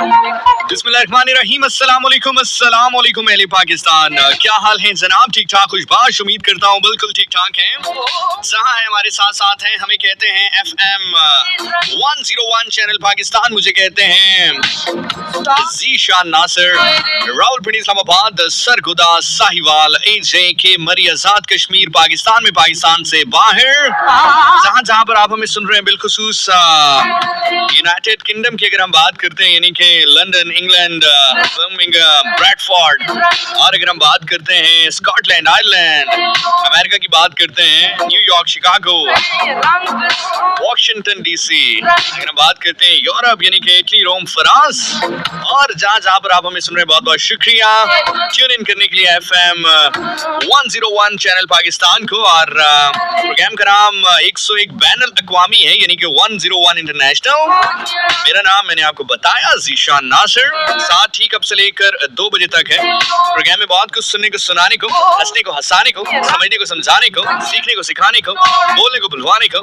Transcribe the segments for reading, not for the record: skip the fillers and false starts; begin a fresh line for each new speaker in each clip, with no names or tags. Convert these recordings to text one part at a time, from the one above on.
बिस्मिल्लाहिर्रहमानिर्रहीम। अस्सलाम वालेकुम अहले पाकिस्तान, क्या हाल है जनाब? ठीक ठाक खुशबाश, उम्मीद करता हूँ बिल्कुल ठीक ठाक हैं। जहाँ है हमारे साथ साथ हैं, हमें कहते हैं FM 101 चैनल पाकिस्तान, मुझे कहते हैं ज़ीशान नासिर, रावलपिंडी इस्लामाबाद, सरगोदा साहिवाल, AJ के मरी आजाद कश्मीर पाकिस्तान में, पाकिस्तान से बाहर जहाँ जहाँ पर आप हमें सुन रहे हैं, बिलखुसूस यूनाइटेड किंगडम की अगर हम बात करते हैं, यानी कि लंदन, इंग्लैंड, बर्मिंघम, ब्रैडफोर्ड, और अगर हम बात करते हैं स्कॉटलैंड, आयरलैंड, अमेरिका की बात करते हैं, न्यूयॉर्क, शिकागो, वॉशिंगटन DC, अगर हम बात करते हैं यूरोप यानी कि इटली, रोम, फ्रांस, और जहाँ जहाँ पर आप हमें सुन रहे हैं, बहुत बहुत शुक्रिया ट्यून इन करने के लिए FM 101 चैनल पाकिस्तान को। और प्रोग्राम का नाम 101 बैनुल अक़वामी है, यानी कि 101 इंटरनेशनल। मेरा नाम मैंने आपको बताया ज़ीशान नासिर, 7 ठीक अब से लेकर 2 बजे तक है। प्रोग्राम में बहुत कुछ सुनने को, सुनाने को, हंसने को, हंसाने को, समझने को, समझाने को, सीखने को, सिखाने को, बोलने को, बुलवाने को,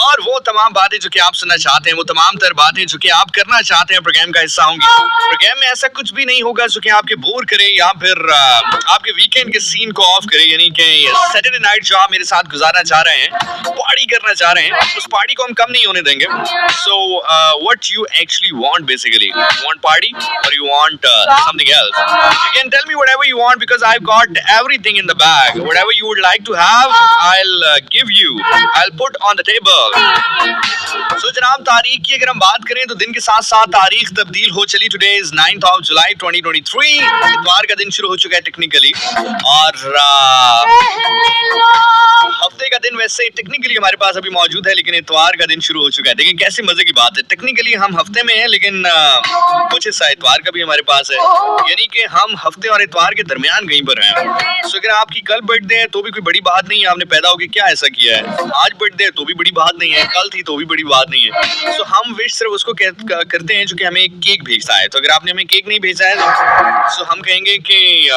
और वो तमाम बातें जो कि आप सुनना चाहते हैं, वो तमाम तर बातें जो कि आप करना चाहते हैं प्रोग्राम का हिस्सा होंगी। प्रोग्राम में ऐसा कुछ भी नहीं होगा जो कि आपके बोर करे या फिर आपके वीकेंड के सीन को ऑफ करे, यानी कि सैटरडे नाइट जो आप मेरे साथ गुजारना चाह रहे हैं, पार्टी करना चाह रहे हैं, उस पार्टी को हम कम नहीं होने देंगे। So what you actually want basically? You want party or you want something else? You can tell me whatever you want because I've got everything in the bag. Whatever you would like to have, I'll give you. I'll put on the table. So जनाब, तारीख की अगर हम बात करें तो दिन के साथ साथ तारीख तब्दील हो चली। Today is 9th of July 2023. इतवार का दिन शुरू हो चुका है टेक्निकली, और हफ्ते का दिन वैसे टेक्निकली हमारे पास अभी मौजूद है, लेकिन इतवार का दिन शुरू हो चुका है। देखिए कैसे मजे की बात है, टेक्निकली हम हफ्ते में हैं, लेकिन कुछ हिस्सा इतवार का भी हमारे पास है, यानी कि हम हफ्ते और इतवार के दरमियान कहीं पर हैं। सो अगर आपकी कल बर्थडे है तो भी कोई बड़ी बात नहीं है, आपने पैदा होकर क्या ऐसा किया है। आज बर्थडे है तो भी बड़ी बात नहीं है, कल थी तो भी बड़ी बात नहीं है। सो हम विश सिर्फ उसको करते हैं जो कि हमें केक भेजता है। तो अगर आपने हमें केक नहीं भेजा है तो हम कहेंगे कि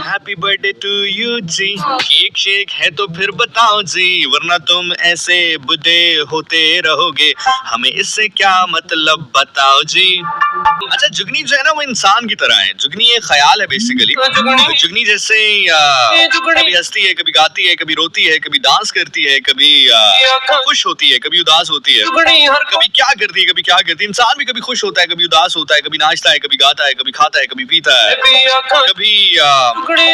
हैप्पी बर्थडे टू यू जी, केक शेक है तो फिर बताओ जी, वरना तुम ऐसे बुढ़े होते रहोगे, हमें इससे क्या मतलब बताओ जी। अच्छा, जुगनी जो है ना वो इंसान की तरह है। जुगनी एक ख्याल है बेसिकली। जुगनी जैसे कभी हंसती है, कभी गाती है, कभी रोती है, कभी डांस करती है, कभी खुश होती है, कभी उदास होती है, कभी क्या करती है, कभी क्या करती है। इंसान भी कभी खुश होता है, कभी उदास होता है, कभी नाचता है, कभी गाता है, कभी खाता है, कभी पीता है, कभी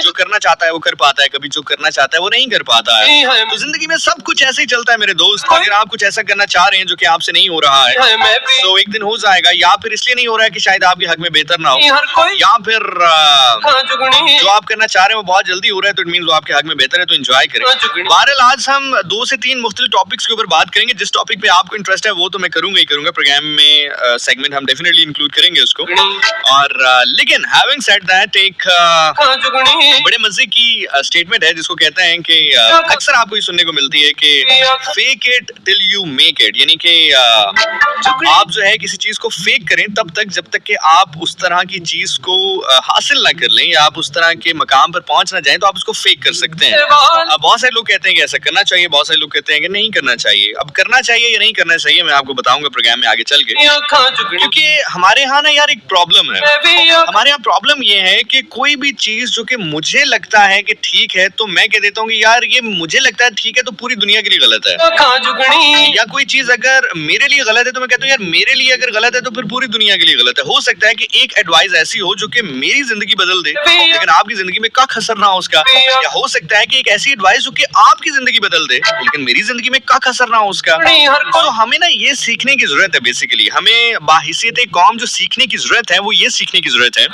जो करना चाहता है वो कर पाता है, कभी जो करना चाहता है वो नहीं कर पाता है। तो जिंदगी में सब कुछ ऐसे ही चलता है मेरे दोस्त। अगर आप कुछ ऐसा करना चाह रहे हैं जो कि आपसे नहीं हो रहा है, तो एक दिन हो जाएगा, या फिर इसलिए नहीं हो रहा है कि शायद आपके हक में बेहतर ना हो, या फिर जो आप करना चाह रहे हैं वो बहुत जल्दी हो रहा है, तो इट मींस वो आपके हक में बेहतर है, तो एंजॉय करें। बहरहाल आज हम 2 से 3 मुख्तलिफ टॉपिक्स के ऊपर बात करेंगे। जिस टॉपिक पे आपको इंटरेस्ट है वो तो मैं करूंगा ही करूंगा, प्रोग्राम में सेगमेंट हम डेफिनेटली इंक्लूड करेंगे उसको। और लेकिन हैविंग सेड दैट, एक बड़े मजे की स्टेटमेंट है जिसको कहते हैं कि अक्सर आपको ये सुनने को मिलती है कि fake it till you make it, यानी कि आप जो है किसी चीज को फेक करें तब तक जब तक कि आप उस तरह की चीज को हासिल ना कर लें, या आप उस तरह के मकाम पर पहुंच ना जाएं, तो आप उसको फेक कर सकते हैं। अब बहुत सारे लोग कहते हैं कि ऐसा करना चाहिए, बहुत सारे लोग कहते हैं कि नहीं करना चाहिए। अब करना चाहिए या नहीं करना चाहिए मैं आपको बताऊंगा प्रोग्राम में आगे चल के, क्योंकि हमारे यहाँ ना यार एक प्रॉब्लम है। हमारे यहाँ प्रॉब्लम ये है कि कोई भी चीज जो कि मुझे लगता है कि ठीक है तो मैं कह देता हूँ कि यार ये मुझे लगता है ठीक है, तो पूरी दुनिया के लिए गलत है। या कोई चीज अगर मेरे लिए गलत है तो मैं कहता हूँ यार मेरे लिए अगर गलत है तो फिर पूरी दुनिया के लिए गलत है। हो सकता है कि एक एडवाइस ऐसी हो जो कि मेरी जिंदगी बदल दे, लेकिन आपकी जिंदगी में क्या असर ना हो उसका। या हो सकता है कि एक ऐसी एडवाइस जो कि आपकी जिंदगी बदल दे, लेकिन मेरी जिंदगी में क्या असर ना हो उसका। तो हमें ना ये सीखने की जरूरत है। बेसिकली हमें बाहिसियत कौम जो सीखने की जरूरत है वो ये सीखने की जरूरत है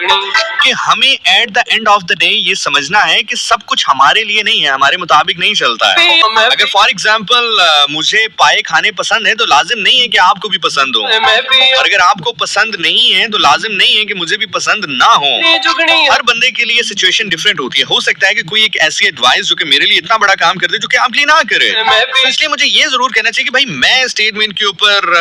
कि हमें at the end of the day ये समझना है कि सब कुछ हमारे लिए नहीं है, हमारे मुताबिक नहीं चलता है। अगर फॉर एग्जाम्पल मुझे पाए खाने पसंद है तो लाजिम नहीं है कि आपको भी पसंद हो, और अगर आपको पसंद नहीं है तो लाजिम नहीं है कि मुझे भी पसंद ना हो। हर बंदे के लिए सिचुएशन डिफरेंट होती है। हो सकता है कि कोई एक ऐसी एडवाइस जो कि मेरे लिए इतना बड़ा काम कर दे जो कि आपके लिए ना करे, तो इसलिए मुझे ये जरूर कहना चाहिए कि भाई मैं स्टेटमेंट के ऊपर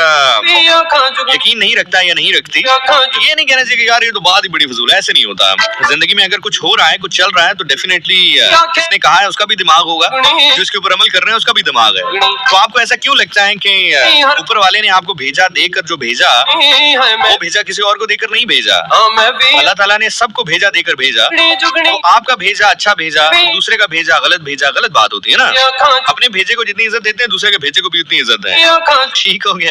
यकीन नहीं रखता या नहीं रखती। ये नहीं कहना चाहिए कि यार ये तो बात ही बड़ी फजूल है, ऐसे नहीं होता। जिंदगी में अगर कुछ हो रहा है, कुछ चल रहा है, तो डेफिनेटली किसने कहा है उसका भी दिमाग होगा, होगा, जो इसके ऊपर अमल कर रहे हैं उसका भी दिमाग है। तो आपको ऐसा क्यों लगता है कि ऊपर वाले ने आपको भेजा देकर जो भेजा वो भेजा किसी और को देकर नहीं भेजा? अल्लाह ताला ने सबको भेजा देकर भेजा। तो आपका भेजा अच्छा भेजा, दूसरे का भेजा गलत बात होती है ना। अपने भेजे को जितनी इज्जत देते हैं दूसरे के भेजे को भी उतनी इज्जत है। ठीक हो गया,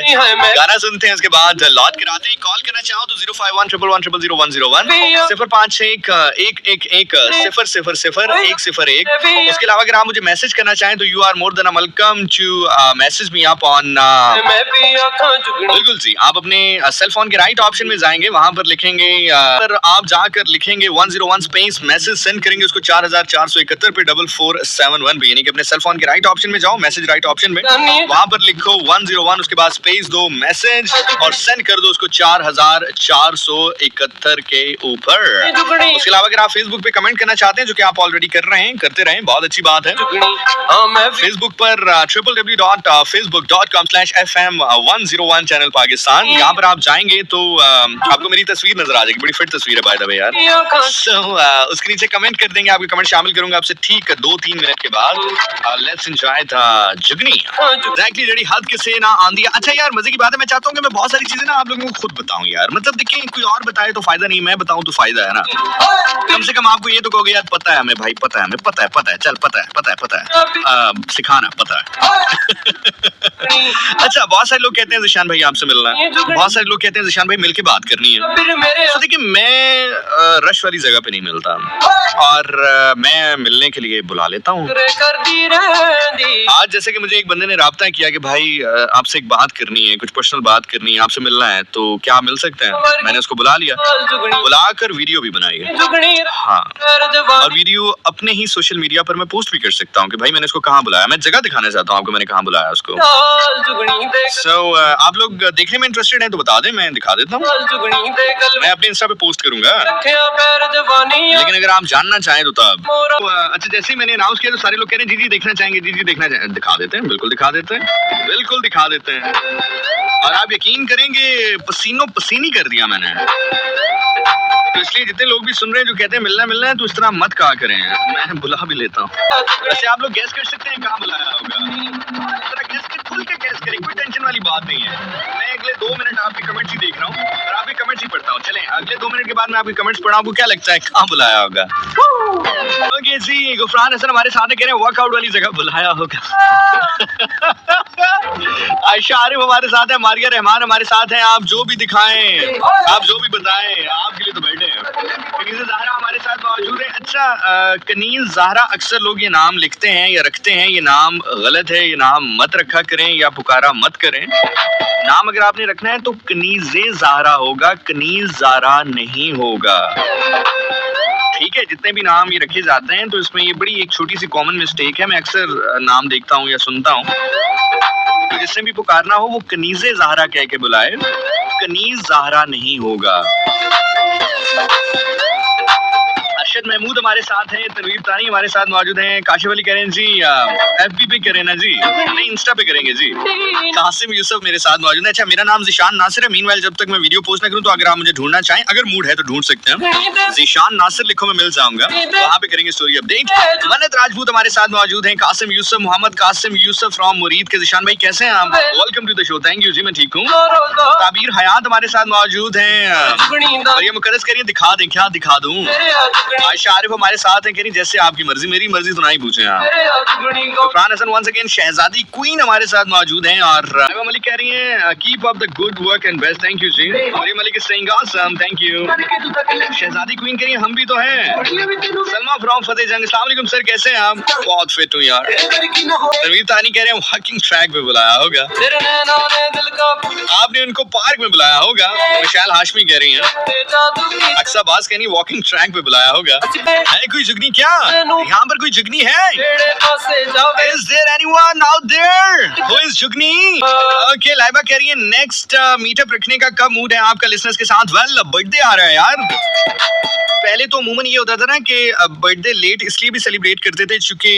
गाना सुनते हैं, उसके बाद लौट कर आते हैं। कॉल करना चाहो तो 051111000101 0561111000101। उसके अलावा अगर आप मुझे मैसेज करना चाहें तो you are more than welcome to message me up on. बिल्कुल जी, आप अपने सेल फोन के राइट ऑप्शन में जाएंगे, वहां पर लिखेंगे आप जाकर लिखेंगे 101 स्पेस मैसेज सेंड करेंगे उसको 4471 पे 4471 पे, यानी कि अपने सेल फोन के राइट ऑप्शन में जाओ, मैसेज राइट ऑप्शन में, वहां पर लिखो 101, उसके बाद स्पेस दो मैसेज और सेंड कर दो उसको 4471 के ऊपर। उसके अलावा अगर आप फेसबुक पे कमेंट करना चाहते हैं, जो कि आप ऑलरेडी कर रहे हैं, करते रहें, बहुत अच्छी बात है। फेसबुक पर www.facebook.com/fm101 चैनल पाकिस्तान, यहाँ पर आप जाएंगे तो आपको मेरी तस्वीर नजर आ जाएगी। बड़ी फिट तस्वीर है बाय द वे यार। उसके नीचे कमेंट कर देंगे, आपके कमेंट शामिल करूंगा आपसे ठीक 2-3 मिनट के बाद। Let's enjoy the Jugni. Exactly जेडी हद किसे ना आंधी। अच्छा यार, मजे की बात है, मैं चाहता हूँ कि मैं बहुत सारी चीजें ना आप लोगों को खुद बताऊं यार। मतलब देखिए, कोई और बताए तो फायदा नहीं, मैं बताऊं तो फायदा है ना। कम से कम आपको ये तो कहोगे यार पता है हमें भाई, पता है हमें, पता है चल पता है सिखाना पता है। अच्छा, बहुत सारे लोग कहते हैं ज़िशान भाई आपसे मिलना है, बहुत सारे लोग कहते हैं ज़िशान भाई मिलके बात करनी है। तो देखिए, मैं रश वाली जगह पे नहीं मिलता और मैं मिलने के लिए बुला लेता हूँ। आज जैसे कि मुझे एक बंदे ने राब्ता किया कि भाई आपसे एक बात करनी है, कुछ पर्सनल बात करनी है, आपसे मिलना है, तो क्या आप मिल सकते हैं? मैंने उसको बुला लिया, बुलाकर वीडियो भी बनाई है। हाँ, और वीडियो अपने ही सोशल मीडिया पर मैं पोस्ट भी कर सकता हूँ कि भाई मैंने उसको कहाँ बुलाया। मैं जगह दिखाना चाहता हूँ आपको, मैंने कहाँ बुलाया उसको। आप लोग देखने में इंटरेस्टेड हैं तो बता दें, मैं दिखा देता हूँ। मैं अपने इंस्टा पे पोस्ट करूंगा, लेकिन अगर आप जानना चाहें तो तब। अच्छा, जैसे ही मैंने अनाउंस किया तो सारे लोग कह रहे हैं जी देखना चाहेंगे, जी देखना चाहेंगे। दिखा देते हैं, बिल्कुल दिखा देते हैं, बिल्कुल दिखा देते हैं। और आप यकीन करेंगे, पसीनों पसीनी कर दिया मैंने। तो इसलिए जितने लोग भी सुन रहे हैं जो कहते हैं मिलना है, तो इस तरह मत कहा करें, मैं बुला भी लेता हूँ। वैसे आप लोग गैस कर सकते हैं कहाँ बुलाया होगा, खुल के गैस करें, कोई टेंशन वाली बात नहीं है। मैं अगले 2 मिनट आपके कमेंट्स ही देख रहा हूँ और आपके कमेंट्स ही पढ़ता हूँ। चलें, अगले 2 मिनट के बाद मैं आपके कमेंट्स पढ़ा, आपको क्या लगता है कहाँ बुलाया होगा? ओके जी, गुफरान हसन हमारे साथ कह रहे हैं वर्कआउट वाली जगह बुलाया होगा। आयशा आरिफ हमारे साथ है, मारिया रहमान हमारे साथ हैं। आप जो भी दिखाएं, आप जो भी बताएं, आपके लिए तो बैठे हैं। कनीज़ ज़हरा हमारे साथ मौजूद है। अच्छा, कनीज़ ज़हरा अक्सर लोग ये नाम लिखते हैं या रखते हैं, ये नाम गलत है, ये नाम मत रखा करें या पुकारा मत करें। नाम अगर आपने रखना है तो कनीज़े ज़हरा होगा, कनीज़ ज़हरा नहीं होगा। ठीक है, जितने भी नाम ये रखे जाते हैं तो इसमें ये बड़ी एक छोटी सी कॉमन मिस्टेक है। मैं अक्सर नाम देखता हूँ या सुनता हूँ, तो जिससे भी पुकारना हो वो कनीज़े ज़हरा कह के बुलाए, कनीज़ ज़हरा नहीं होगा। अरशद महमूद हमारे साथ हैं, तनवीर तानी हमारे साथ मौजूद हैं। काशिफ अली कह रहे हैं जी एफबी पे करें ना जी, नहीं इंस्टा पे करेंगे जी। कासिम यूसुफ मेरे साथ मौजूद है। अच्छा, मेरा नाम ज़िशान नासिर है। मीनवाइल जब तक मैं वीडियो पोस्ट ना करूं तो अगर आप मुझे ढूंढना चाहें, अगर मूड है तो ढूंढ सकते हैं, ज़िशान नासिर लिखो, मैं मिल जाऊंगा, वहाँ पे करेंगे स्टोरी अपडेट। मन्नत राजपूत हमारे साथ मौजूद हैं। कासिम यूसुफ, मोहम्मद कासिम यूसुफ फ्रॉम मुरीद के। ज़िशान भाई कैसे हैं आप? Welcome to the show. Thank you जी, मैं ठीक हूँ। ताबीर हयात हमारे साथ मौजूद हैं और ये मुकद्दस कह रही है दिखा दें, क्या दिखा दूं? आयशा आरिफ हमारे साथ हैं, कह रही जैसे आपकी मर्जी, मेरी मर्जी तो नहीं पूछे आप। Gufran Hasan once again, Shahzadi queen हमारे साथ मौजूद हैं और मलिक कह रही हैं keep up the good work and best. Thank you जी। Mariam Malik is saying awesome, thank you. Shahzadi queen कह रही हैं हम भी तो हैं। सलमा फ्रॉम फतेह जंग, अस्सलाम वालेकुम सर, कैसे हैं आप? बहुत फिट हूं यार। तनवीर तानी कह रहे हैं वॉकिंग ट्रैक पे बुलाया होगा, आपने उनको पार्क में बुलाया होगा। विशाल हाशमी कह रही हैं। अक्सा बास कह रही है वॉकिंग ट्रैक पे बुलाया होगा। है कोई जुगनी क्या? यहाँ पर कोई जुगनी है? Is there anyone out there who is जुगनी? Okay, Laiba कह रही है नेक्स्ट मीटअप रखने का कब मूड है आपका लिसनर्स के साथ? वेल, बर्थडे आ रहा है यार, पहले तो अमूमन ये होता था ना कि बर्थडे लेट इसलिए भी सेलिब्रेट करते थे क्योंकि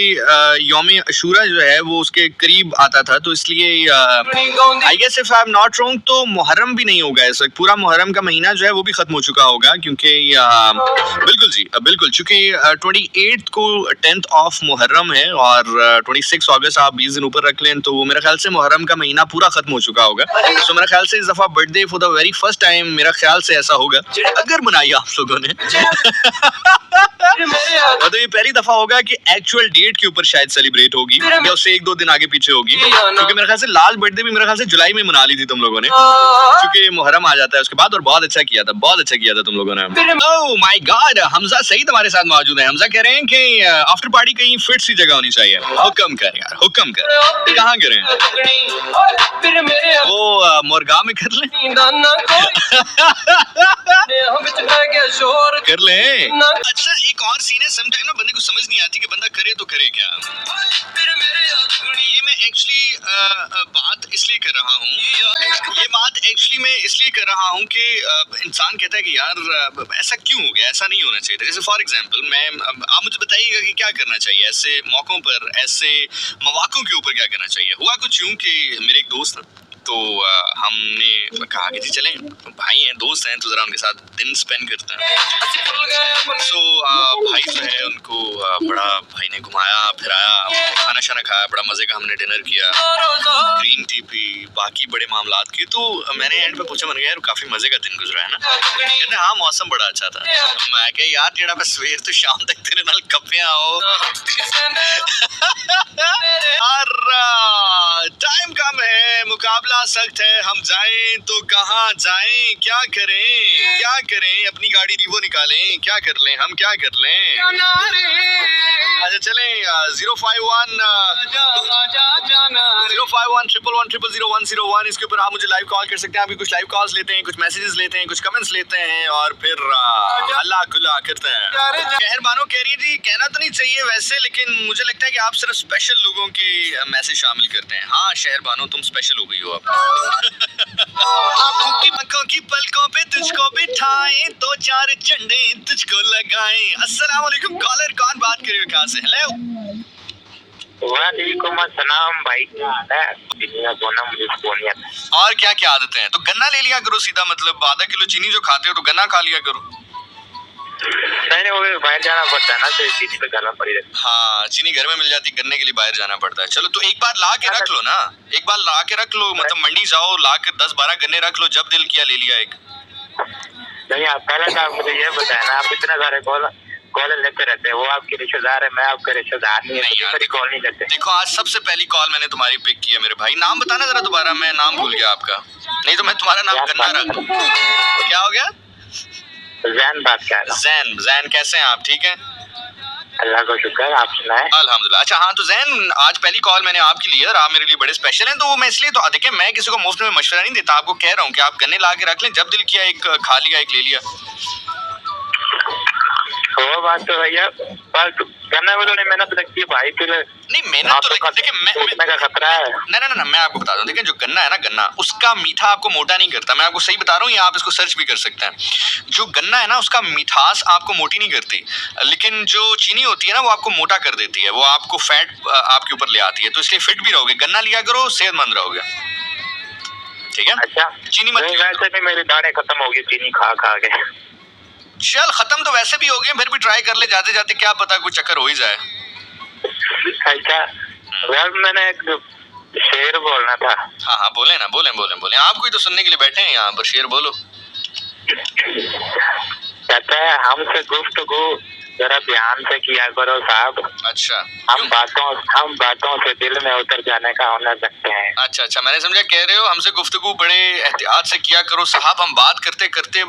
यौम अशूरा जो है वो उसके करीब आता था, तो इसलिए I guess if I am not wrong तो मुहर्रम भी नहीं होगा इस वक्त, पूरा मुहर्रम का महीना जो है वो भी खत्म हो चुका होगा क्योंकि बिल्कुल जी बिल्कुल, चूंकि 28 को 10th ऑफ मुहर्रम है और 26 अगस्त आप 20 दिन ऊपर रख लें तो वो मेरे ख्याल से मुहर्रम का महीना पूरा खत्म हो चुका होगा। तो मेरे ख्याल से इस दफा birthday for the very first time मेरा ख्याल से ऐसा होगा, अगर बनाई आप लोगों ने तो ये पहली दफा होगा कि एक्चुअल डेट के ऊपर शायद सेलिब्रेट होगी या उससे 1-2 दिन आगे पीछे होगी, क्योंकि मेरे ख्याल से लाल बर्थडे भी मेरे ख्याल से जुलाई में मना ली थी तुम लोगों ने, क्योंकि मुहर्रम आ जाता है उसके बाद, और बहुत अच्छा किया था, बहुत अच्छा किया था तुम लोगों ने। Oh my god, Hamza Saeed हमारे साथ मौजूद है। हमजा कह रहे हैं कि आफ्टर पार्टी कहीं फिट सी जगह होनी चाहिए। हुक्म कर यार, हुक्म कर, कहाँ करें? वो मुर्गा में कर ले कर ले। अच्छा एक और सीन है, समटाइम ना बंदे को समझ नहीं आती कि बंदा करे तो करे क्या। ये मैं एक्चुअली बात इसलिए कर रहा हूँ, ये बात एक्चुअली मैं इसलिए कर रहा हूँ कि इंसान कहता है कि यार ऐसा क्यों हो गया, ऐसा नहीं होना चाहिए था। जैसे फॉर एग्जांपल मैं, आप मुझे बताइएगा कि क्या करना चाहिए ऐसे मौकों पर, ऐसे मौकों के ऊपर क्या करना चाहिए। हुआ कुछ यूं कि मेरे एक दोस्त ना, तो हमने कहा कि जी चलें, भाई हैं दोस्त हैं तो ज़रा उनके साथ दिन स्पेंड करते हैं। सो भाई जो है उनको बड़ा भाई ने घुमाया फिराया, खाना शाना खाया, बड़ा मज़े का हमने डिनर किया, ग्रीन टी पी, बाकी बड़े मामलात किए। तो मैंने एंड पे पूछा, मैंने कहा यार काफ़ी मज़े का दिन गुजरा है ना? कहते हाँ मौसम बड़ा अच्छा था। मैं कहा यार जेड़ा मैं सवेर तो शाम तक तेरे नाल कप्पे आओ टाइम कम है, मुकाबला सख्त है, हम जाएं तो कहाँ जाएं, क्या करें क्या करें, अपनी गाड़ी रीवो निकालें, क्या कर लें हम, क्या कर लें। अच्छा चलें 051 05111001001 इसके ऊपर आप मुझे लाइव कॉल कर सकते हैं। अभी कुछ लाइव कॉल्स लेते हैं, कुछ मैसेजेस लेते हैं, कुछ कमेंट्स लेते हैं और फिर अल्लाह गुल्ला करते हैं। मेहरबानो कह रही है जी, कहना तो नहीं चाहिए वैसे, लेकिन मुझे लगता है कि आप सिर्फ स्पेशल लोगों के मैसेज शामिल करते हैं। हाँ शहरबानो तुम स्पेशल हो गई हो अब। आंखों की पलकों पे तुझको बिठाएं, दो चार झंडे तुझको लगाएं। अस्सलाम वालेकुम कॉलर, कौन बात कर रहे हो, कहाँ से? हेलो
वालेकुम अस्सलाम भाई,
और क्या क्या आदतें हैं? तो गन्ना ले लिया करो सीधा, मतलब आधा किलो चीनी जो खाते हो तो गन्ना खा लिया करो।
नहीं वो बाहर जाना पड़ता है ना, तो चीनी पे करना पड़ेगा।
हाँ चीनी घर में मिल जाती, गन्ने के लिए बाहर जाना पड़ता है। चलो तो एक बार ला के रख लो ना, एक बार ला के रख लो, मतलब मंडी जाओ, ला के 10-12 गन्ने रख लो, जब दिल किया ले लिया एक।
नहीं आप पहले तो आप मुझे ये बताया ना, आप इतना सारे कॉल लेते रहते हैं, वो आपके रिश्तेदार है, मैं आपका रिश्तेदार नहीं है, तो कॉल नहीं करते।
देखो आज सबसे पहली कॉल मैंने तुम्हारी पिक की है मेरे भाई। नाम बताना जरा दोबारा, मैं नाम भूल गया आपका, नहीं तो मैं तुम्हारा नाम गन्ना रख। क्या हो गया?
जैन बात कर रहा हूँ।
जैन, जैन कैसे हैं आप? ठीक है
अल्लाह का शुक्र, आप सुनाए?
अल्हम्दुलिल्लाह। अच्छा हाँ तो जैन आज पहली कॉल मैंने आपके लिए, और आप मेरे लिए बड़े स्पेशल हैं, तो वो मैं इसलिए, तो देखिए मैं किसी को मुफ्त में मशवरा नहीं देता, आपको कह रहा हूँ कि आप गन्ने ला के रख लें, जब दिल किया एक खा लिया, एक ले लिया।
वो बात तो भैया, बस गन्ना वालों ने मेहनत रखी है भाई, फिर
नहीं मेहनत तो देखिए मैं
का खतरा है।
ना मैं आपको बता दूं, देखिए जो गन्ना है ना, गन्ना उसका मीठा आपको मोटा नहीं करता, मैं आपको सही बता रहा हूँ, ये आप इसको सर्च भी कर सकते हैं। जो गन्ना है ना उसका मिठास आपको मोटी नहीं करती, लेकिन जो चीनी होती है ना वो आपको मोटा कर देती है, वो आपको फैट आपके ऊपर ले आती है, तो इसलिए फिट भी रहोगे। गन्ना लिया करो, सेहतमंद रहोगे, ठीक है?
अच्छा
चीनी मत लिया
वैसे भी मेरी दाढ़ें खत्म हो गई चीनी खा खा के।
चल खत्म तो वैसे भी हो गए, फिर भी ट्राई कर ले, जाते जाते क्या पता कुछ चक्कर हो ही जाए।
अच्छा यार मैंने एक शेर बोलना था।
हाँ बोले ना, बोले आपको ही तो सुनने के लिए बैठे हैं यहाँ पर, शेर बोलो।
कहता है हमसे गुफ्तगू जरा ध्यान से किया करो साहब।
अच्छा
हम बातों से दिल में उतर जाने का हुनर रखते हैं।
अच्छा मैंने समझा कह रहे हो हमसे गुफ्तगू बड़े एहतियात से किया करो साहब, हम बात करते करते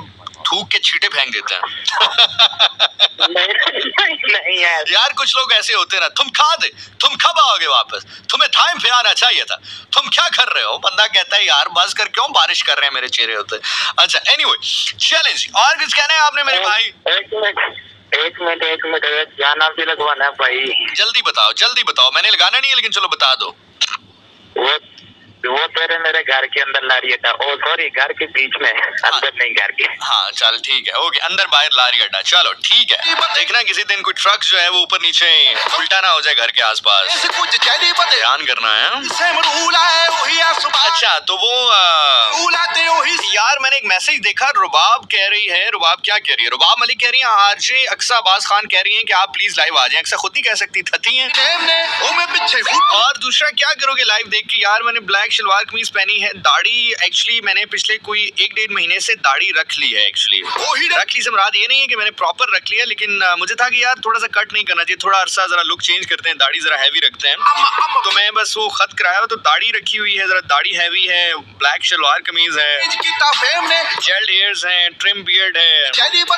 थूक के छींटे फेंक देते हैं।
नहीं
यार कुछ लोग ऐसे होते हैं ना, तुम कब आओगे वापस, तुम्हें टाइम पे आना चाहिए था, तुम क्या कर रहे हो? बंदा कहता है यार बस कर, क्यों बारिश कर रहे हैं मेरे चेहरे होते। अच्छा एनीवे चैलेंज, और कुछ कहना है आपने मेरे भाई?
एक मिनट गाना भी लगवाना है भाई।
जल्दी बताओ, मैंने लगाना नहीं है लेकिन चलो बता दो।
वो वो तेरे मेरे घर के अंदर लारी अड्डा, ओ सॉरी घर के बीच में, अंदर नहीं घर के।
हाँ चल ठीक है, ओके, अंदर बाहर लारी अड्डा, चलो ठीक है। देखना किसी दिन कोई ट्रक जो है वो ऊपर नीचे उल्टा ना हो जाए घर के आसपास, ध्यान करना है। अच्छा तो वो यार मैंने एक मैसेज देखा, रुबाब कह रही है, रुबाब क्या कह रही है, रुबाब मलिक कह रही है आरजे अक्सा अब्बास खान कह रही हैं कि आप प्लीज लाइव आ जाएं। अक्सा खुद नहीं कह सकती, थती हैं। और दूसरा क्या करोगे लाइव देख के, यार मैंने ब्लैक शलवार कमीज पहनी है, दाढ़ी एक्चुअली मैंने पिछले कोई 1-1.5 महीने से दाढ़ी रख ली है। एक्चुअली रख ली से मुराद ये नहीं है कि मैंने प्रॉपर रख लिया, लेकिन मुझे था कि यार थोड़ा सा कट नहीं करना चाहिए, थोड़ा अरसा जरा लुक चेंज करते हैं, दाढ़ी जरा हैवी रखते हैं, तो मैं बस वो खत कराया, तो दाढ़ी रखी हुई है, जरा दाढ़ी हैवी है, ब्लैक शलवार कमीज है, जेल्ड हेयर्स हैं, ट्रिम बियर्ड है,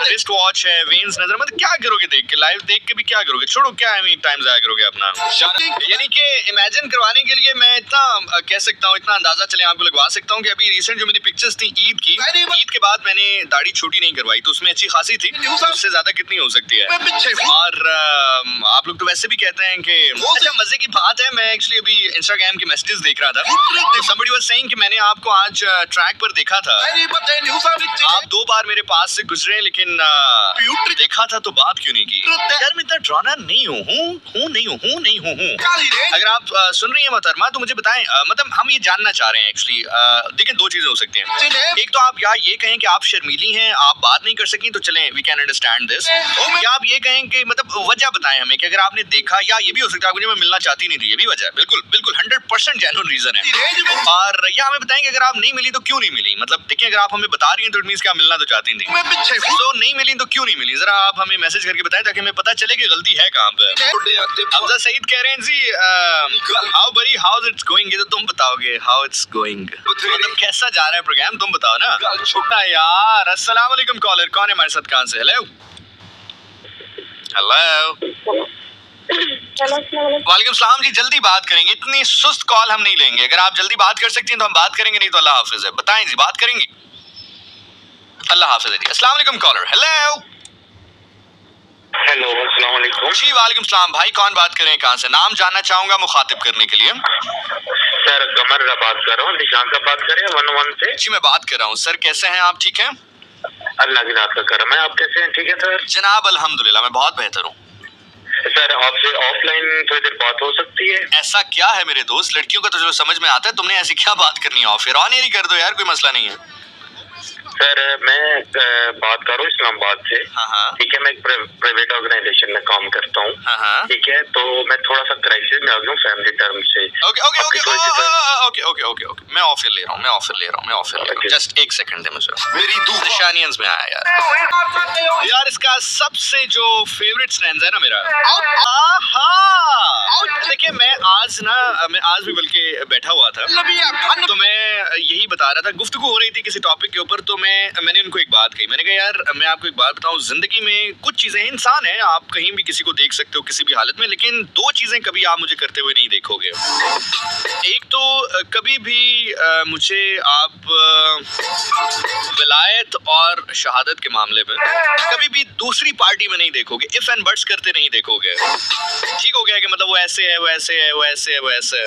रिस्ट वॉच है, वेन्स नजर, मतलब क्या करोगे देख के, लाइव देख के भी क्या करोगे, छोड़ो क्या टाइम जाया करोगे अपना। यानी कि इमेजिन करवाने के लिए मैं इतना कह सकता हूँ, इतना अंदाजा चले आपको लगवा सकता हूँ कि अभी रिसेंट जो मेरी पिक्चर्स थी ईद की, ईद के बाद मैंने दाढ़ी छोटी नहीं करवाई, तो उसमें अच्छी खासी थी, उससे ज्यादा कितनी हो सकती है। और आप लोग तो वैसे भी कहते हैं कि अच्छा मजे की बात है, मैं एक्चुअली अभी इंस्टाग्राम के मैसेजेस देख रहा था, somebody was saying कि मैंने आपको आज ट्रैक पर देखा था, आप 2 बार मेरे पास से गुजरे, लेकिन देखा था तो बात क्यों नहीं की। यार मैं इतना ड्राना नहीं हूँ। अगर आप सुन रही हैं मोहतरमा तो मुझे बताएं, मतलब हम ये जानना चाह रहे हैं एक्चुअली, देखिए 2 चीजें हो सकती हैं, एक तो आप या ये कहें कि आप शर्मीली हैं, आप बात नहीं कर सकें, तो चलें वी कैन अंडरस्टैंड दिस, या आप ये कहें कि मतलब वजह बताएं हमें कि अगर आपने देखा, या ये भी हो सकता है मुझे मैं मिलना चाहती नहीं थी, ये भी वजह है, बिल्कुल 100% जेन्युइन रीजन है, और या हमें बताएं कि अगर आप नहीं मिली तो क्यों नहीं मिली, मतलब देखिए अगर आप हमें बता रही हैं तो इट मींस कि आप मिलना तो चाहती थी, तो नहीं मिली तो क्यों नहीं मिली, जरा आप हमें मैसेज करके बताएं ताकि हमें पता चले कि गलती है कहाँ पे। अफजल सईद कह रहे हैं जी हाउ बरी हाउ इट्स गोइंग, ये तो तुम बताओगे हाउ इट्स गोइंग, मतलब कैसा जा रहा है प्रोग्राम, तुम बताओ ना। छोटा यार अस्सलाम वालेकुम कॉलर, कौन है हमारे साथ, कहाँ से, हेलो वालेकुम सलाम जी, जल्दी बात करेंगे, इतनी सुस्त कॉल हम नहीं लेंगे, अगर आप जल्दी बात कर सकती हैं तो हम बात करेंगे, नहीं तो अल्लाह हाफिज है, बताएं जी बात करेंगी, अल्लाह हाफिज है जी। अस्सलाम वालेकुम कॉलर,
हेलो अस्सलाम वालेकुम
जी, वालेकुम सलाम भाई, कौन बात कर रहे हैं, कहाँ से, नाम जानना चाहूंगा मुखातिब करने के लिए।
सर कमर का बात कर रहा हूँ, निशान का बात करें 11 से।
जी मैं बात कर रहा हूँ सर, कैसे हैं आप, ठीक हैं?
अल्लाह की रात का करम है, आप कैसे हैं, ठीक है सर?
जनाब अल्हम्दुलिल्लाह मैं बहुत बेहतर हूँ।
सर आपसे ऑफलाइन थोड़ी देर बात हो सकती है?
ऐसा क्या है मेरे दोस्त, लड़कियों का तो जो समझ में आता है, तुमने ऐसी क्या बात करनी है, ऑफ एयर ऑन एयर ही कर दो यार, कोई मसला नहीं है।
सर मैं बात कर रहा हूँ इस्लामाबाद से, ठीक है, मैं एक प्राइवेट ऑर्गेनाइजेशन में काम करता हूँ, ठीक है, तो मैं थोड़ा सा क्राइसिस में आ गया हूँ फैमिली टर्म से।
ओके मैं ऑफर ले रहा हूँ, जस्ट एक सेकंड दे मुझे, मेरी निशानियंस में आया यार इसका सबसे जो फेवरेट स्टैंज़ा है ना मेरा, देखिए मैं आज भी बल्कि बैठा हुआ था, तो मैं यही बता रहा था, गुफ्तगू हो रही थी किसी टॉपिक के ऊपर, तो मैंने उनको एक बात कही, मैंने कहा यार मैं आपको एक बात बताऊं, जिंदगी में कुछ चीजें, इंसान है, आप कहीं भी किसी को देख सकते हो किसी भी हालत में, लेकिन 2 चीजें कभी आप मुझे करते हुए नहीं देखोगे। एक तो कभी भी मुझे आप विलायत और शहादत के मामले में कभी भी दूसरी पार्टी में नहीं देखोगे, इफ एंड बट्स करते नहीं देखोगे, ठीक हो गया कि मतलब वो ऐसे है, वो ऐसे है, वो ऐसे है, वो ऐसे है,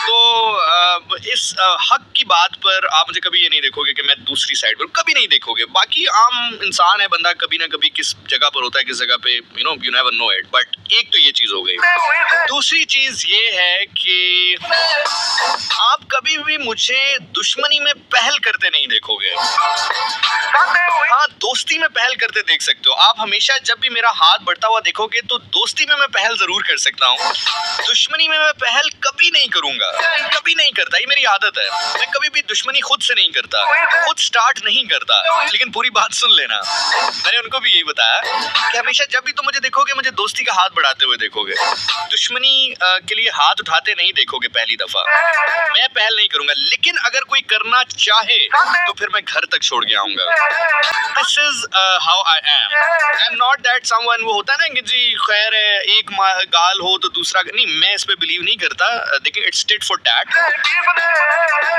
तो इस हक की बात पर आप मुझे कभी ये नहीं देखोगे कि मैं दूसरी साइड पर, कभी नहीं देखोगे। बाकी आम इंसान है बंदा, कभी ना कभी किस जगह पर होता है, किस जगह पे you never know it, but एक तो ये चीज हो गई। दूसरी चीज ये है कि आप कभी भी मुझे दुश्मनी में पहल करते नहीं देखोगे, हाँ दोस्ती में पहल करते देख सकते हो। आप हमेशा जब भी मेरा हाथ बढ़ता हुआ देखोगे तो दोस्ती में मैं पहल जरूर कर सकता हूँ, दुश्मनी में मैं पहल कभी नहीं करूंगा, कभी नहीं करता, ये मेरी आदत है। मैं कभी भी दुश्मनी खुद से नहीं करता, खुद स्टार्ट नहीं करता। लेकिन पूरी बात सुन लेना, मैंने उनको भी यही बताया कि हमेशा जब भी तुम मुझे देखोगे मुझे दोस्ती का हाथ बढ़ाते हुए देखोगे, दुश्मनी के लिए हाथ उठाते नहीं देखोगे पहली दफा, मैं पहल नहीं करूंगा। लेकिन अगर कोई करना चाहे तो फिर मैं घर तक छोड़ के आऊंगा। This is how I am not that someone, वो होता है ना कि जी खैर है एक गाल हो तो दूसरा नहीं, मैं इस पे बिलीव नहीं करता। देखिए it's tit for tat,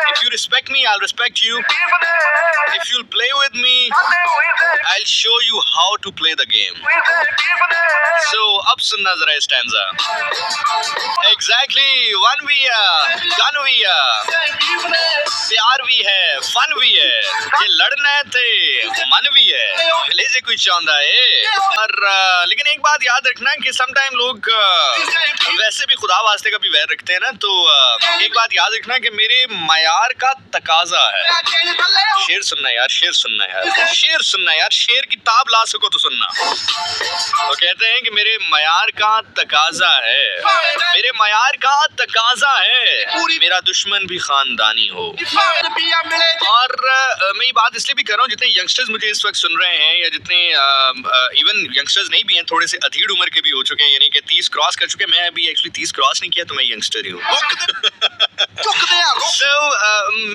if you respect me I will respect you, if you play with me I'll show you how to play the game. So अब सुनना जरा इस स्टैंजा. Exactly, one भी है, gun भी है, प्यार भी है, फन भी है, ये लड़ना है थे मन भी है, भले से कुछ चाहता है. और लेकिन एक बात याद रखना कि समटाइम लोग वैसे भी खुदा वास्ते का भी वैर रखते हैं ना, तो एक बात याद रखना कि मेरे मयार का तकाजा है. शेर सुनना यार, शेर सुनना यार, शेर सुनना यार, शेर की ताब ला सको तो सुनना. तो कहते हैं कि मेरे मयार का तकाजा है, मेरे मयार का तकाजा है, मेरा दुश्मन भी खानदानी हो. और मैं ये बात इसलिए भी कर रहा हूँ, जितने यंगस्टर्स मुझे इस वक्त सुन रहे हैं, या जितने इवन यंगस्टर्स नहीं भी हैं, थोड़े से अधीड़ उम्र के भी हो चुके हैं, यानी कि 30 क्रॉस कर चुके हैं. मैं अभी एक्चुअली 30 क्रॉस नहीं किया, तो मैं यंगस्टर ही हूँ.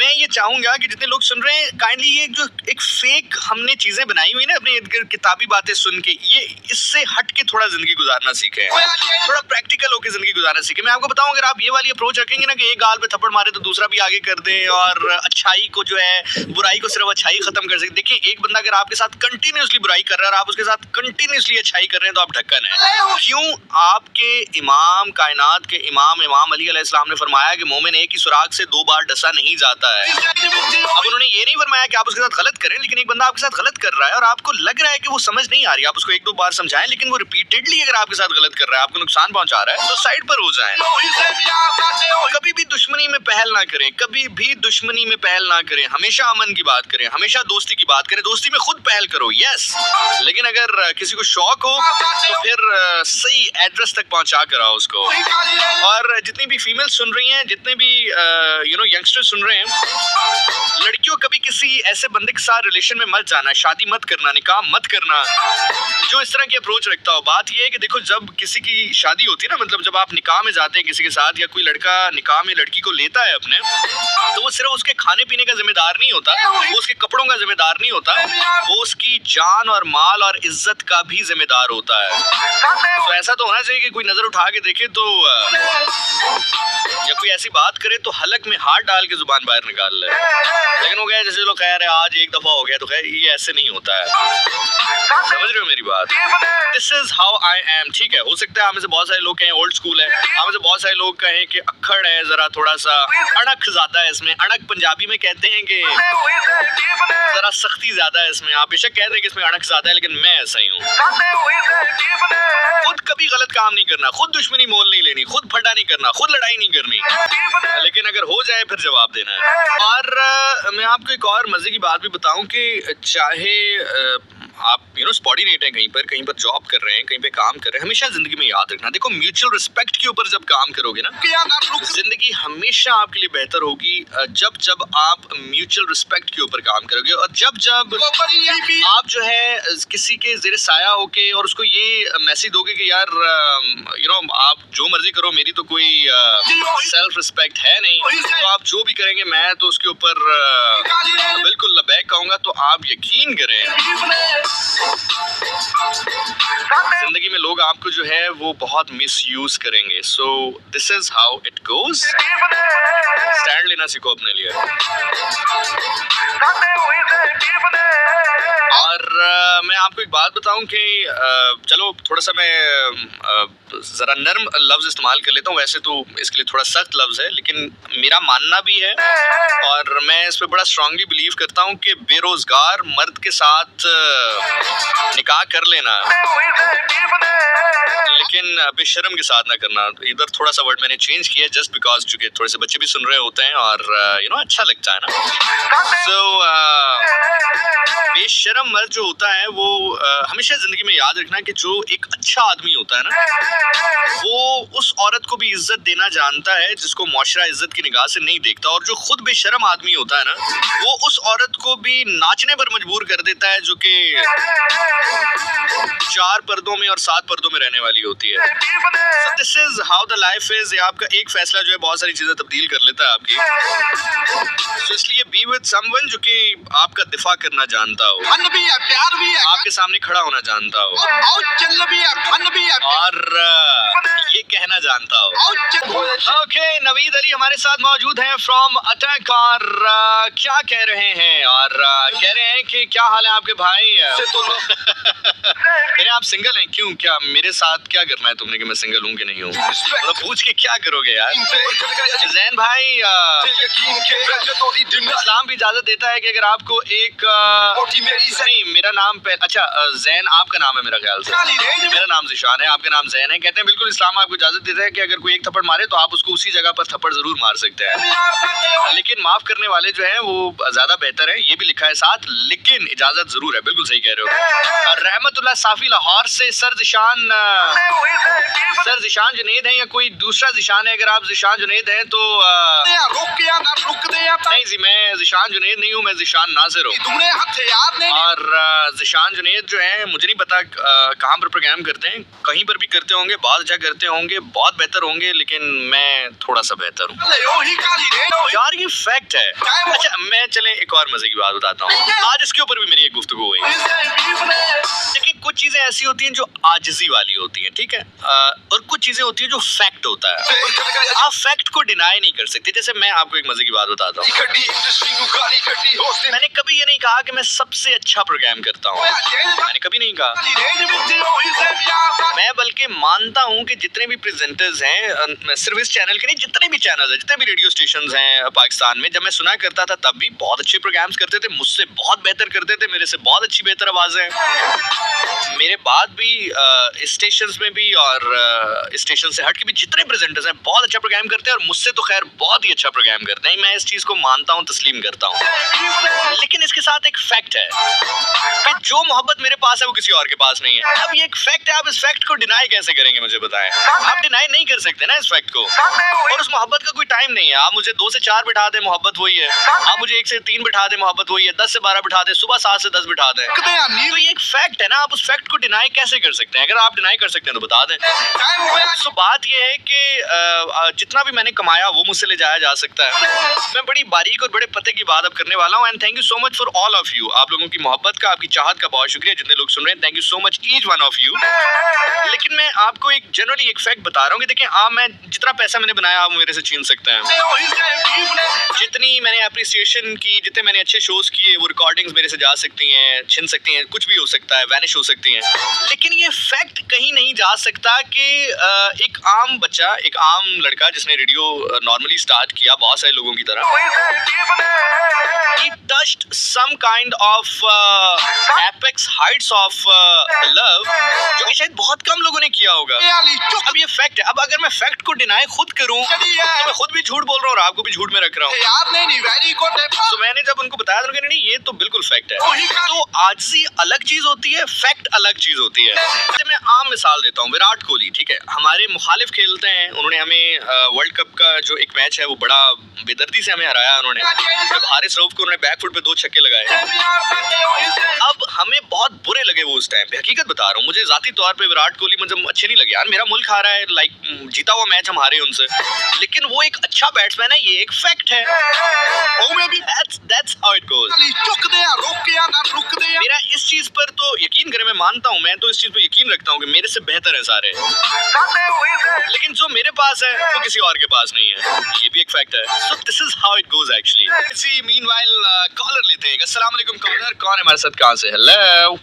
मैं ये चाहूंगा कि जितने लोग सुन रहे हैं, काइंडली ये जो एक फेक हमने चीजें बनाई हुई ना अपने इर्द गिर्द, किताबी बातें सुन के, ये इससे हट के थोड़ा जिंदगी गुजारना सीखें, थोड़ा प्रैक्टिकल होकर जिंदगी गुजारना सीखें. मैं आपको बताऊं, अगर आप ये वाली अप्रोच रखेंगे ना कि एक गाल पे थप्पड़ मारे तो दूसरा भी आगे कर दे, और अच्छाई को जो है, बुराई को सिर्फ अच्छाई खत्म कर सकते. देखिए, एक बंदा अगर आपके साथ कंटिन्यूसली बुराई कर रहा है और आप उसके साथ कंटिन्यूसली अच्छाई कर रहे हैं, तो आप ढक्कन है. क्यों? आपके इमाम कायनात के इमाम अली अलैहिस्सलाम ने फरमाया कि मोमिन एक ही सुराग से 2 बार डसा नहीं जाता है. अब उन्होंने ये नहीं फरमाया कि आप उसके साथ गलत करें, लेकिन एक बंदा आपके साथ गलत कर रहा है और आपको लग रहा है कि वो समझ नहीं आ रही, आप उसको 1-2 बार समझाएं, लेकिन वो रिपीटेडली अगर आपके साथ गलत कर रहा है, आपको नुकसान पहुंचा रहा है, तो साइड पर हो जाएं. कभी भी दुश्मनी में पहल ना करें, कभी भी दुश्मनी में पहल ना करें. हमेशा अमन की बात करें, हमेशा दोस्ती की बात करें. दोस्ती में खुद पहल करो, यस, लेकिन अगर किसी को शौक हो तो फिर सही एड्रेस तक पहुंचा कर आओ उसको. और जितनी भी फीमेल सुन रही हैं, जितने भी यंगस्टर सुन रहे हैं, लड़कियों कभी किसी ऐसे बंदे के साथ रिलेशन में मत जाना, शादी मत करना, निकाह मत करना जो इस तरह की अप्रोच रखता हो. बात ये है कि देखो, जब किसी की शादी होती है ना, मतलब जब आप निकाह में जाते हैं किसी के साथ, या कोई लड़का निकाह में लड़की को लेता है अपने, तो वो सिर्फ उसके खाने पीने का जिम्मेदार नहीं होता, वो उसके कपड़ों का जिम्मेदार नहीं होता, वो उसकी जान और माल और इज्जत का भी जिम्मेदार होता है. तो ऐसा तो होना चाहिए कि कोई नजर उठा के देखे तो, या कोई ऐसी बात करे तो हलक में हाथ डाल के जुबान बाहर निकाल ले. लेकिन वो कहे जैसे लोग कह रहे हैं आज एक दफा हो गया, तो खैर ये ऐसे नहीं होता है. समझ रहे हो मेरी बात? This is how I am. ठीक है, हो सकता है आप में से बहुत सारे लोग कहें ओल्ड स्कूल है, आप में से बहुत सारे लोग कहें कि अक्खड़ है, जरा थोड़ा सा अड़क ज्यादा है इसमें. अड़क पंजाबी में कहते हैं कि जरा सख्ती ज्यादा है इसमें. आप बेशक कहते हैं कि इसमें अड़क ज्यादा है, लेकिन मैं ऐसा ही हूँ. खुद कभी गलत काम नहीं करना, खुद दुश्मनी मोल नहीं लेनी, खुद फटा नहीं करना, खुद लड़ाई नहीं करनी, लेकिन अगर हो जाए फिर जवाब देना है. और मैं आपको एक और मजे की बात भी बताऊं कि चाहे आप स्पॉटिनेट हैं, कहीं पर जॉब कर रहे हैं, कहीं पे काम कर रहे हैं, हमेशा जिंदगी में याद रखना, देखो म्यूचुअल रिस्पेक्ट के ऊपर जब काम करोगे ना, जिंदगी हमेशा आपके लिए बेहतर होगी. जब आप म्यूचुअल रिस्पेक्ट के ऊपर काम करोगे, और जब आप जो है किसी के ज़ेरे साया होके और उसको ये मैसेज दोगे कि यार आप जो मर्जी करो, मेरी तो कोई सेल्फ रिस्पेक्ट है नहीं, तो आप जो भी करेंगे मैं तो उसके ऊपर बिल्कुल लबैक कहूंगा. तो आप यकीन करें, जिंदगी में लोग आपको जो है वो बहुत मिसयूज करेंगे. सो this is how it goes. Stand लेना सीखो अपने लिए. और मैं आपको एक बात बताऊं कि चलो थोड़ा सा मैं जरा नर्म लफ्ज इस्तेमाल कर लेता हूँ. वैसे तो इसके लिए थोड़ा सख्त लफ्ज है, लेकिन मेरा मानना भी है और मैं इस पे बड़ा स्ट्रांगली बिलीव करता हूँ कि बेरोजगार मर्द के साथ निकाह कर लेना, लेकिन बेशर्म के साथ ना करना. इधर थोड़ा सा वर्ड मैंने चेंज किया जस्ट बिकॉज चूंकि थोड़े से बच्चे भी सुन रहे होते हैं और अच्छा लगता है ना. सो बेशर्म मर्द जो होता है वो हमेशा जिंदगी में याद रखना कि जो एक अच्छा आदमी होता है ना, वो उस औरत को भी इज्जत देना जानता है जिसको मुआशरा इज्जत की निगाह से नहीं देखता. और जो खुद बेशर्म आदमी होता है ना, वो उस औरत को भी नाचने पर मजबूर कर देता है जो कि 4 पर्दों में और 7 पर्दों में रहने वाली होती है. So this is how the life is. आपका एक फैसला जो है बहुत सारी चीजें तब्दील कर लेता है आपकी. So इसलिए be with someone जो कि आपका दिफा करना जानता हूँ,
फन भी है, प्यार भी है,
आपके सामने खड़ा होना जानता हूँ,
और चल भी है, फन भी है,
और ये कहना जानता हूँ। ओके, नवीद अली हमारे साथ मौजूद हैं फ्रॉम अटैक, और क्या कह रहे हैं, और कह रहे हैं कि क्या हाल है आपके भाई? कह रहे आप सिंगल हैं, क्यों? क्या मेरे साथ क्या करना है तुमने कि मैं सिंगल हूँ कि नहीं हूँ? मतलब पूछ के क्या करोगे यार? जैन भाई, इस्लाम भी इजाजत देता है कि अगर आपको एक नहीं, मेरा नाम अच्छा जैन आपका नाम है मेरा ख्याल से, मेरा नाम जिशान है, आपका नाम जैन है। कहते हैं बिल्कुल इस्लाम आपको इजाजत देता है कि अगर कोई एक थप्पड़ मारे तो आप उसको उसी जगह पर थप्पड़ जरूर मार सकते हैं, लेकिन माफ करने वाले जो हैं वो ज्यादा बेहतर है, ये भी लिखा है साथ, लेकिन इजाजत जरूर है। बिल्कुल सही कह रहे हो। रहमतुल्लाह साफी लाहौर से सर जिशान जुनेद है या कोई दूसरा जिशान है? अगर आप जिशान जुनेद हैं तो नहीं जी, मैं जिशान जुनेद नहीं हूँ, मैं जिशान नाजिर हूँ। और जिशान जुनेद जो है मुझे नहीं पता कहाँ पर प्रोग्राम करते हैं, कहीं पर भी करते होंगे, बहुत अच्छा करते होंगे, बहुत बेहतर होंगे, लेकिन मैं थोड़ा सा बेहतर हूँ यार, ये फैक्ट है। अच्छा, मैं चले एक और मजे की बात बताता हूँ, आज इसके ऊपर भी मेरी एक गुफ्तगू हुई। देखिए, कुछ चीजें ऐसी होती हैं जो आजिजी वाली होती हैं, ठीक है, और कुछ चीजें होती हैं जो फैक्ट होता है, आप फैक्ट को डिनाई नहीं कर सकते। जैसे मैं आपको एक मजे की बात बताता हूँ, मैंने कभी ये नहीं कहा कि मैं सबसे अच्छा प्रोग्राम करता हूँ, मैंने कभी नहीं कहा। मैं बल्कि मानता हूँ कि जितने भी प्रेजेंटर्स हैं, सिर्फ इस चैनल के नहीं, जितने भी चैनल हैं, जितने भी रेडियो स्टेशन हैं पाकिस्तान में, जब मैं सुना करता था तब भी बहुत अच्छे प्रोग्राम्स करते थे, मुझसे बहुत बेहतर करते थे, मेरे से बहुत अच्छी बेहतर आवाजें हैं। मेरे बाद भी स्टेशंस में भी और स्टेशन से हट के भी जितने प्रेजेंटर्स हैं बहुत अच्छा प्रोग्राम करते हैं, और मुझसे तो खैर बहुत ही अच्छा प्रोग्राम करते हैं। मैं इस चीज को मानता हूँ, तस्लीम करता हूँ, लेकिन इसके साथ एक फैक्ट है कि जो मोहब्बत मेरे पास है वो किसी और के पास नहीं है। अब ये एक फैक्ट है, आप इस फैक्ट को डिनाई कैसे करेंगे मुझे बताएं? आप डिनाई नहीं कर सकते ना इस फैक्ट को, और उस मोहब्बत का कोई टाइम नहीं है। आप मुझे 2 से 4 बिठा दें, मोहब्बत वही है, आप मुझे 1 से 3 बिठा दें, मोहब्बत वही है, 10 से 12 बिठा दें, सुबह 7 से 10 बिठा दें, तो ये एक फैक्ट है ना, आप उस फैक्ट को डिनाई कैसे कर सकते हैं? अगर आप डिनाई कर सकते हैं तो बता दें। तो बात ये है कि जितना भी मैंने कमाया वो मुझसे ले जाया जा सकता है। मैं बड़ी बारीक और बड़े पते की बात अब करने वाला हूँ, and thank you so much for all of you. आप लोगों की मोहब्बत का, आपकी चाहत का बहुत शुक्रिया, जितने लोग सुन रहे हैं, thank you so much each one of you. लेकिन मैं आपको एक जनरली एक फैक्ट बता रहा हूँ कि देखिए, मैं जितना पैसा मैंने बनाया आप मेरे से छीन सकते हैं, जितनी मैंने अप्रिसिएशन की, जितने मैंने अच्छे शोज किए, वो रिकॉर्डिंग्स मेरे से जा सकती हैं, छिन सकती हैं, कुछ भी हो सकता है, वैनिश हो सकती हैं, लेकिन ये फैक्ट कहीं नहीं जा सकता कि एक आम बच्चा, एक आम लड़का जिसने रेडियो नॉर्मली स्टार्ट किया बहुत सारे लोगों की तरह, he touched some kind of apex heights of love, जो कि शायद बहुत कम लोगों ने किया होगा। अब ये फैक्ट है। अब अगर मैं फैक्ट को डिनाई खुद करूं तो मैं खुद भी झूठ बोल रहा हूं और आपको भी झूठ में रख रहा हूं। तो मैंने जब उनको बताया तो नहीं, ये तो बिल्कुल फैक्ट है। तो आजिज़ी अलग चीज होती है, फैक्ट अलग चीज होती है। जैसे मैं आम मिसाल देता हूँ, विराट कोहली, ठीक है, हमारे मुखालिफ खेलते हैं, उन्होंने हमें वर्ल्ड कप का जो एक मैच है वो बड़ा बेदर्दी से हमें हराया उन्होंने, जब हारिस रऊफ को उन्होंने बैकफुट पे 2 छक्के लगाए। अब हमें बहुत बुरे लगे वो उस टाइम पे, हकीकत बता रहा हूँ, मुझे जाती तौर पे विराट कोहली मतलब अच्छे नहीं लगे यार, मेरा मुल्क हारा है, लाइक जीता हुआ मैच हम हारे उनसे, लेकिन वो एक अच्छा बैट्समैन है, ये एक फैक्ट है। That's how it goes। मेरा इस चीज पर तो यकीन करें, मैं मानता हूँ, मैं तो इस चीज पर यकीन रखता हूँ कि मेरे से बेहतर है सारे, लेकिन जो मेरे पास है वो किसी और के पास नहीं है, ये भी एक फैक्ट है। So this is how it goes actually। See, meanwhile caller लेते हैं। अस्सलाम वालेकुम कॉलर, कौन है हमारे साथ, कहाँ से? हेलो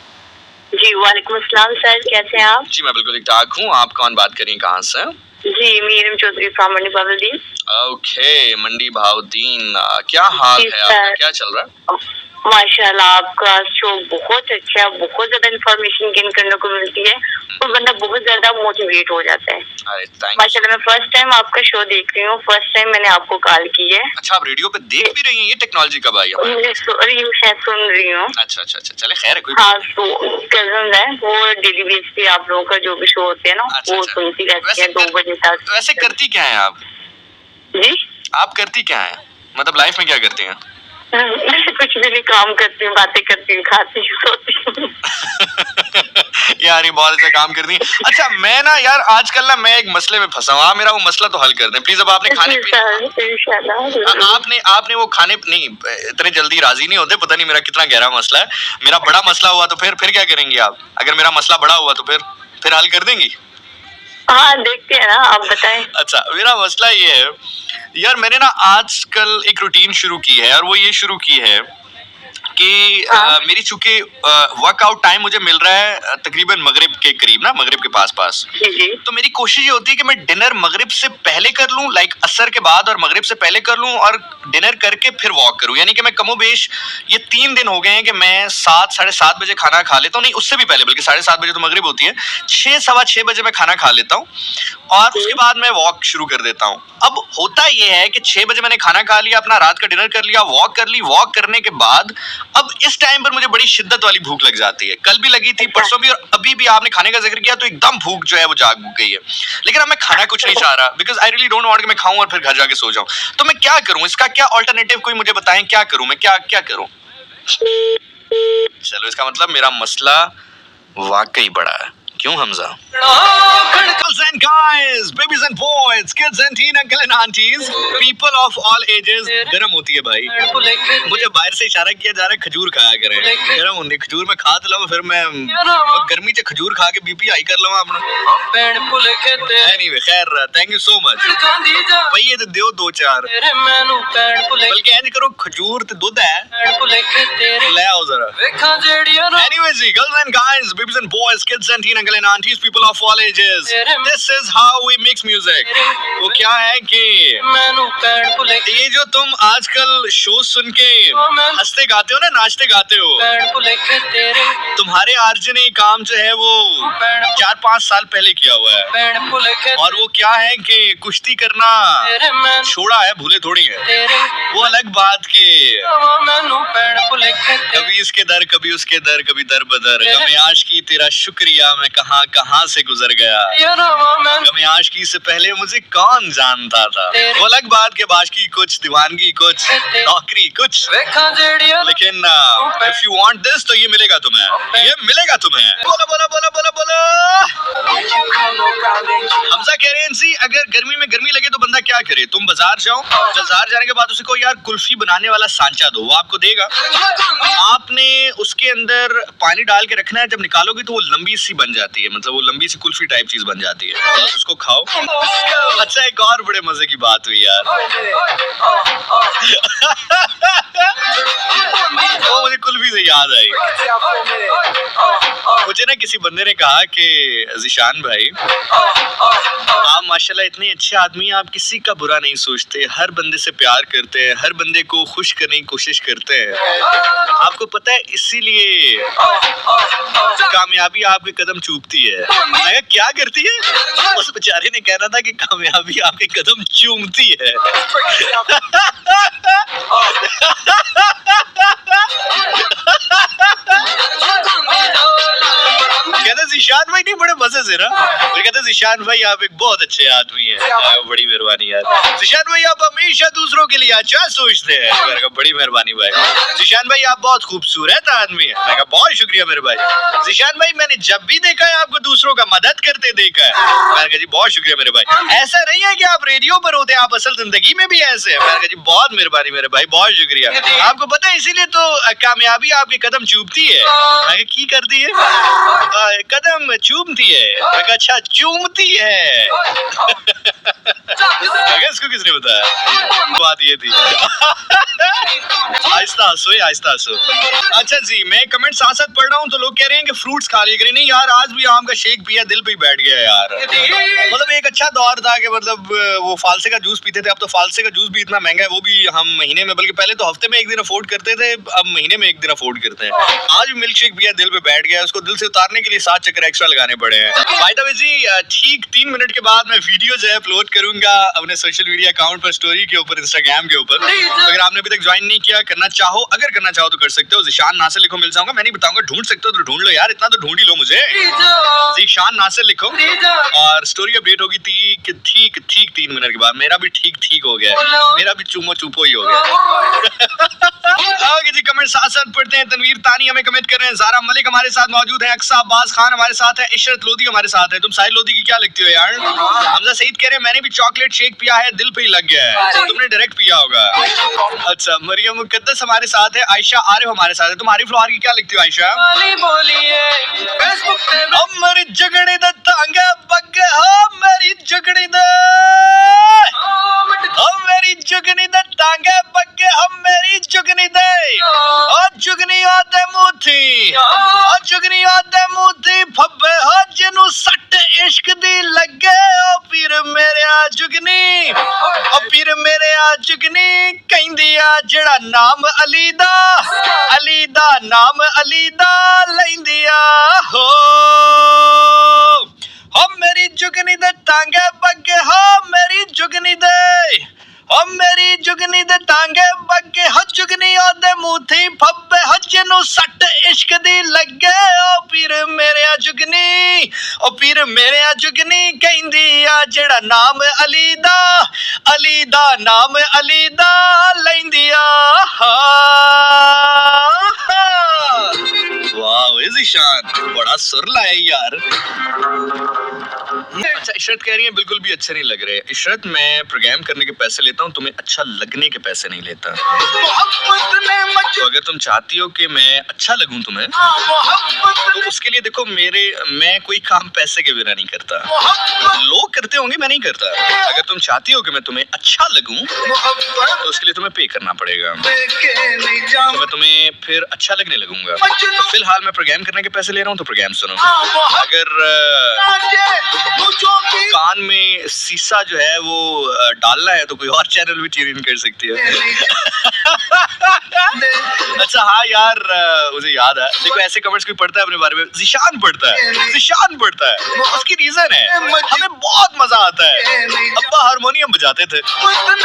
जी, वालेकुम अस्सलाम सर, कैसे हैं आप?
जी मैं बिल्कुल ठीक ठाक हूँ, आप कौन बात करें, कहाँ से?
जी, मीरम चौधरी फ्रॉम मंडी भावुद्दीन।
ओके, मंडी भावुद्दीन, क्या हाल है आपका, क्या चल रहा है?
माशाल्लाह, आपका शो बहुत अच्छा है, बहुत ज्यादा इंफॉर्मेशन गेन करने को मिलती है और बंदा बहुत ज्यादा मोटिवेट हो जाता है। माशाल्लाह, मैं फर्स्ट टाइम आपका शो देख रही हूँ, फर्स्ट टाइम मैंने आपको कॉल की है।
अच्छा, आप रेडियो पे देख भी रही हैं? ये टेक्नोलॉजी कब आई है?
सुन रही हूँ।
अच्छा, चले खैर है, कोई
हाँ, तो कजन है वो डेली बेस पे आप लोगों का जो भी शो होते हैं ना, वो सुनती रहती है 2 बजे तक।
वैसे करती क्या है आप?
जी,
आप करती क्या है, मतलब लाइफ में क्या करती हैं?
कुछ भी नहीं, काम करती हूँ, बातें करती हूँ, खाती हूँ, सोती हूँ।
यार ये बहुत अच्छा काम कर दी। अच्छा मैं ना यार आजकल ना मैं एक मसले में फंसा हूँ, आप मेरा वो मसला तो हल कर दें प्लीज। अब आपने खाने आपने वो खाने नहीं इतने जल्दी राजी नहीं होते, पता नहीं मेरा कितना गहरा मसला है। मेरा बड़ा मसला हुआ तो फिर क्या करेंगी आप? अगर मेरा मसला बड़ा हुआ तो फिर हल कर देंगी?
हाँ देखते हैं ना, आप बताएं। अच्छा
मेरा मसला ये है यार, मैंने ना आजकल एक रूटीन शुरू की है और वो ये शुरू की है कि मेरी चूंकि वर्कआउट टाइम मुझे मिल रहा है तकरीबन मगरिब के करीब ना, मगरिब के पास तो मेरी कोशिश ये होती है कि मैं डिनर मगरिब से पहले कर लूं, लाइक असर के बाद और मगरिब से पहले कर लूं और डिनर करके फिर वॉक करूं। यानी कि मैं कमोबेश ये 3 दिन हो गए हैं कि मैं 7 साढ़े 7 बजे खाना खा लेता हूँ, नहीं उससे भी पहले, बल्कि 7:30 बजे तो मगरिब होती है, 6 सवा 6 बजे मैं खाना खा लेता हूँ और उसके बाद मैं वॉक शुरू कर देता हूँ। अब होता ये है कि 6 बजे मैंने खाना खा लिया, अपना रात का डिनर कर लिया, वॉक कर ली, वॉक करने के बाद अब इस टाइम पर मुझे बड़ी शिद्दत वाली भूख लग जाती है। कल भी लगी थी, परसों भी, और अभी भी आपने खाने का जिक्र किया तो एकदम भूख जो है वो जाग गई है। लेकिन अब मैं खाना कुछ नहीं चाह रहा because I really don't want कि मैं खाऊं और फिर घर जाके सो जाऊं। तो मैं क्या करूं? इसका क्या ऑल्टरनेटिव कोई मुझे बताएं, क्या करूं मैं, क्या करूं? चलो इसका मतलब मेरा मसला वाकई बड़ा है, क्यों Hamza? Girls and guys, babies and boys, kids and teen uncle and aunties, people of all ages, गर्म होती है भाई, मुझे बाहर से इशारा किया जा रहा है खजूर खाया करें, गर्म होती खजूर में खा तो लूं, फिर मैं गर्मी से खजूर खा के बीपी हाई कर लूं अपना। एनीवे खैर, थैंक यू सो मच भाई, ये तो दियो 2-4, बल्कि इंज करो खजूर ते दूध है ले आओ जरा। Anyways, girls and guys, babies and boys, kids and teen uncle and aunties, people of all ages, this is how we mix music। वो क्या है कि ये जो तुम आजकल शो सुन के हंसते गाते हो ना, नाचते गाते हो, तुम्हारे आर्जन ने काम जो है वो 4-5 साल पहले किया हुआ है और वो क्या है कि कुश्ती करना छोड़ा है, भूले थोड़ी है, वो अलग बात के कभी इसके दर कभी उसके दर, कभी दर बदर, गमे आशिकी तेरा शुक्रिया मैं कहाँ से गुजर गया, गमे आशिकी से पहले मुझे कौन जानता था, वो अलग बात के बाशकी कुछ, दीवानगी कुछ, नौकरी कुछ, लेकिन इफ यू वांट दिस तो ये मिलेगा तुम्हें, ये मिलेगा तुम्हें। बोलो बोलो बोलो बोलो बोलो। हमजा कह रहे हैं जी, अगर गर्मी में गर्मी लगे तो बंदा क्या करे? तुम बाजार जाओ, बाजार जाने के बाद उसे को यार कुल्फी बनाने वाला सांचा दो, वो आपको देगा, आपने उसके अंदर पानी डाल के रखना है, जब निकालोगे तो वो लंबी सी बन जाती है, मतलब वो लंबी सी कुल्फी टाइप चीज बन जाती है, तो उसको खाओ। अच्छा एक और बड़े मजे की बात हुई यार वो मुझे कुल्फी से याद आई, मुझे ना किसी बंदे ने कहा कि ज़ीशान भाई आप माशाल्लाह इतने अच्छे आदमी, आप किसी का बुरा नहीं सोचते, हर बंदे से प्यार करते हैं, हर बंदे को खुश करने की कोशिश करते हैं, आपको पता है इसीलिए कामयाबी आपके कदम चूमती है। मैं क्या करती है? उस बेचारे ने कह रहा था कि कामयाबी आपके कदम चूमती है कहते ज़ीशान भाई नहीं बड़े मजे से ना, कहते ज़ीशान भाई आप एक बहुत अच्छे आदमी हैं, बड़ी मेहरबानी यार। ज़ीशान भाई आप हमेशा दूसरों के लिए अच्छा सोचते हैं, मैंने कहा बड़ी मेहरबानी भाई। ज़ीशान भाई आप बहुत खूबसूरत आदमी हैं, मैंने कहा बहुत शुक्रिया मेरे भाई। ज़ीशान भाई मैंने जब भी देखा है आपको दूसरों का मदद करते देखा है, मैंने कहा जी बहुत शुक्रिया मेरे भाई। ऐसा नहीं है कि आप रेडियो पर होते, आप असल जिंदगी में भी ऐसे हैं, मैंने कहा जी बहुत मेहरबानी मेरे भाई, बहुत शुक्रिया। आपको पता है इसीलिए तो कामयाबी आपके कदम चूमती है, मैंने की करती है कदम चूमती है, अच्छा चूमती है इसको किसने बताया? बात ये थी आहिस्ता हंसो, आहिस्ता हंसो। अच्छा जी मैं कमेंट साथ साथ पढ़ रहा हूँ तो लोग कह रहे हैं कि फ्रूट्स खा लिया करें, नहीं यार आज भी आम का शेक पिया, दिल पे ही बैठ गया यार। मतलब एक अच्छा दौर था कि मतलब वो फालसे का जूस पीते थे, अब तो फालसे का जूस भी इतना महंगा है, वो भी हम महीने में, बल्कि पहले तो हफ्ते में एक दिन अफोर्ड करते थे, अब महीने में एक दिन अफोर्ड करते हैं। आज भी मिल्क शेक पिया, दिल पे बैठ गया, उसको दिल से उतारने के लिए 7 चक्कर एक्स्ट्रा लगाने पड़े हैं। बाय द वे जी ठीक 3 मिनट के बाद मैं वीडियो जो है अपलोड करूंगा अपने सोशल मीडिया अकाउंट पर, स्टोरी के ऊपर, इंस्टाग्राम के ऊपर। तो अगर आपने अभी तक ज्वाइन नहीं किया, करना चाहो, अगर करना चाहो तो कर सकते हो। ज़ीशान नासिर लिखो, मिल जाऊंगा। मैं नहीं बताऊंगा, ढूंढ सकते हो तो ढूंढ लो यार, इतना तो ढूंढ ही लो मुझे। ज़ीशान नासिर लिखो और स्टोरी अपडेट होगी ठीक 3 मिनट के बाद। मेरा भी ठीक हो गया, मेरा भी चूमो चूपो ही हो गया। ओके जी, कमेंट साथ पढ़ते हैं। तनवीर तानी हमें कमेंट कर रहे हैं। ज़ारा मलिक हमारे साथ मौजूद है। अक्सा अब्बास खान हमारे साथ है। इशरत लोधी हमारे साथ है। तुम साहिल लोधी की क्या लगती हो यार? हमजा सईद कह रहे हैं मैंने भी चॉकलेट शेक पिया है, दिल पे ही लग गया है। तुमने डायरेक्ट पिया होगा। अच्छा, मरियम मुकद्दस हमारे साथ है। आयशा आरिफ हमारे साथ है। तुम आरिफ लोहार की क्या लगती हो आयशा? मेरी जगड़ी दा तांगे बग्गे हो, मेरी जगड़ी दा, मेरी जुगनी दे टांगे बग्गे, हम मेरी जुगनी दे, ओ जुगनी आदे मूथी, ओ जुगनी आदे मूथी फब्बे हो जिन्नू सट इश्क दी लगे। ओ पीर मेरे आ जुगनी, ओ पीर मेरे आ जुगनी कहंदी आ जेड़ा नाम अली दा नाम अली दा लैंदी आ हो। हो मेरी जुगनी दे टांगे बग्गे, हो मेरी जुगनी दे, हो मेरी जुगनी दे टांगे बग्गे, हो जुगनी ओदे मूथी फब्बे हो जिन्नू सट इश्क दी लगे। ओ पीर मेरे आ जुगनी, ओ पीर मेरे आ जुगनी कहंदी आ जेड़ा नाम अली दा नाम अली दा लैंदी आ। वाह ज़ीशान, बड़ा सुर लाया यार। अच्छा, इशरत कह रही है बिल्कुल भी अच्छे नहीं लग रहे। इशरत, मैं प्रोग्राम करने के पैसे लेता हूँ, तुम्हें अच्छा लगने के पैसे नहीं लेता। तो अगर तुम चाहती हो कि मैं अच्छा लगूं तुम्हें, तो उसके लिए देखो मैं कोई काम पैसे के बिना नहीं करता। लोग करते होंगे, मैं नहीं करता। अगर तुम चाहती हो कि मैं तुम्हें अच्छा लगूं, तो उसके लिए तुम्हें पे करना पड़ेगा। तो मैं तुम्हें फिर अच्छा लगने लगूंगा। फिलहाल मैं प्रोग्राम करने के पैसे ले रहा हूँ, तो प्रोग्राम सुनो। अगर कान में शीशा जो है वो डालना है तो कोई और चैनल भी ट्यून इन कर सकती है। अच्छा हाँ यार, मुझे याद है, देखो ऐसे कमेंट्स कोई पढ़ता है अपने बारे में, ज़ीशान पढ़ता है। उसकी रीजन है, हमें बहुत मजा आता है। अब्बा हारमोनियम बजाते थे।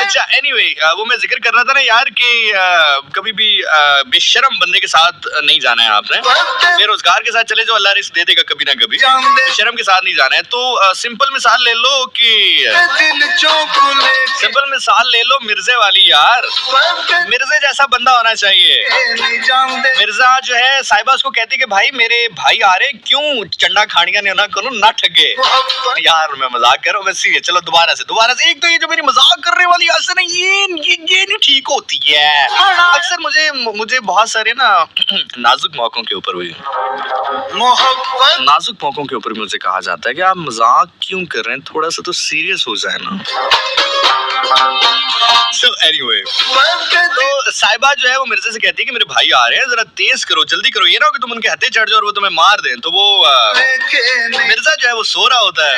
अच्छा एनीवे, वो मैं जिक्र कर रहा था ना यार कि कभी भी बेशरम बंदे के साथ नहीं जाना है आपने। बेरोजगार के साथ चले जाओ, अल्लाह रिस्क दे देगा कभी ना कभी। बेशरम के साथ नहीं जाना है। तो सिंपल मिसाल ले लो मिर्जे वाली यार। मिर्जे जैसा बंदा होना चाहिए। मिर्जा जो है, साहिबा उसको कहती है कि भाई मेरे भाई आ रहे, क्यों चंडा खानिया ने ना करो ना ठगे। यार मैं मजाक कर रहा हूँ, वैसे चलो दोबारा से एक तो ये जो मेरी मजाक करने वाली आसन है, ये नहीं ठीक होती है। अक्सर मुझे बहुत सारे ना नाजुक मौकों के ऊपर मुझे कहा जाता है कि आप मजाक क्यों कर रहे हैं, थोड़ा सा तो सीरियस हो जाए ना। So anyway, तो साहिबा जो है वो मिर्जे से कहती है कि मेरे भाई आ रहे हैं, जरा तेज करो, जल्दी करो, ये ना हो कि तुम उनके हथे चढ़ जाओ और वो तुम्हें मार दें। तो वो मिर्जा जो है वो सो रहा होता है,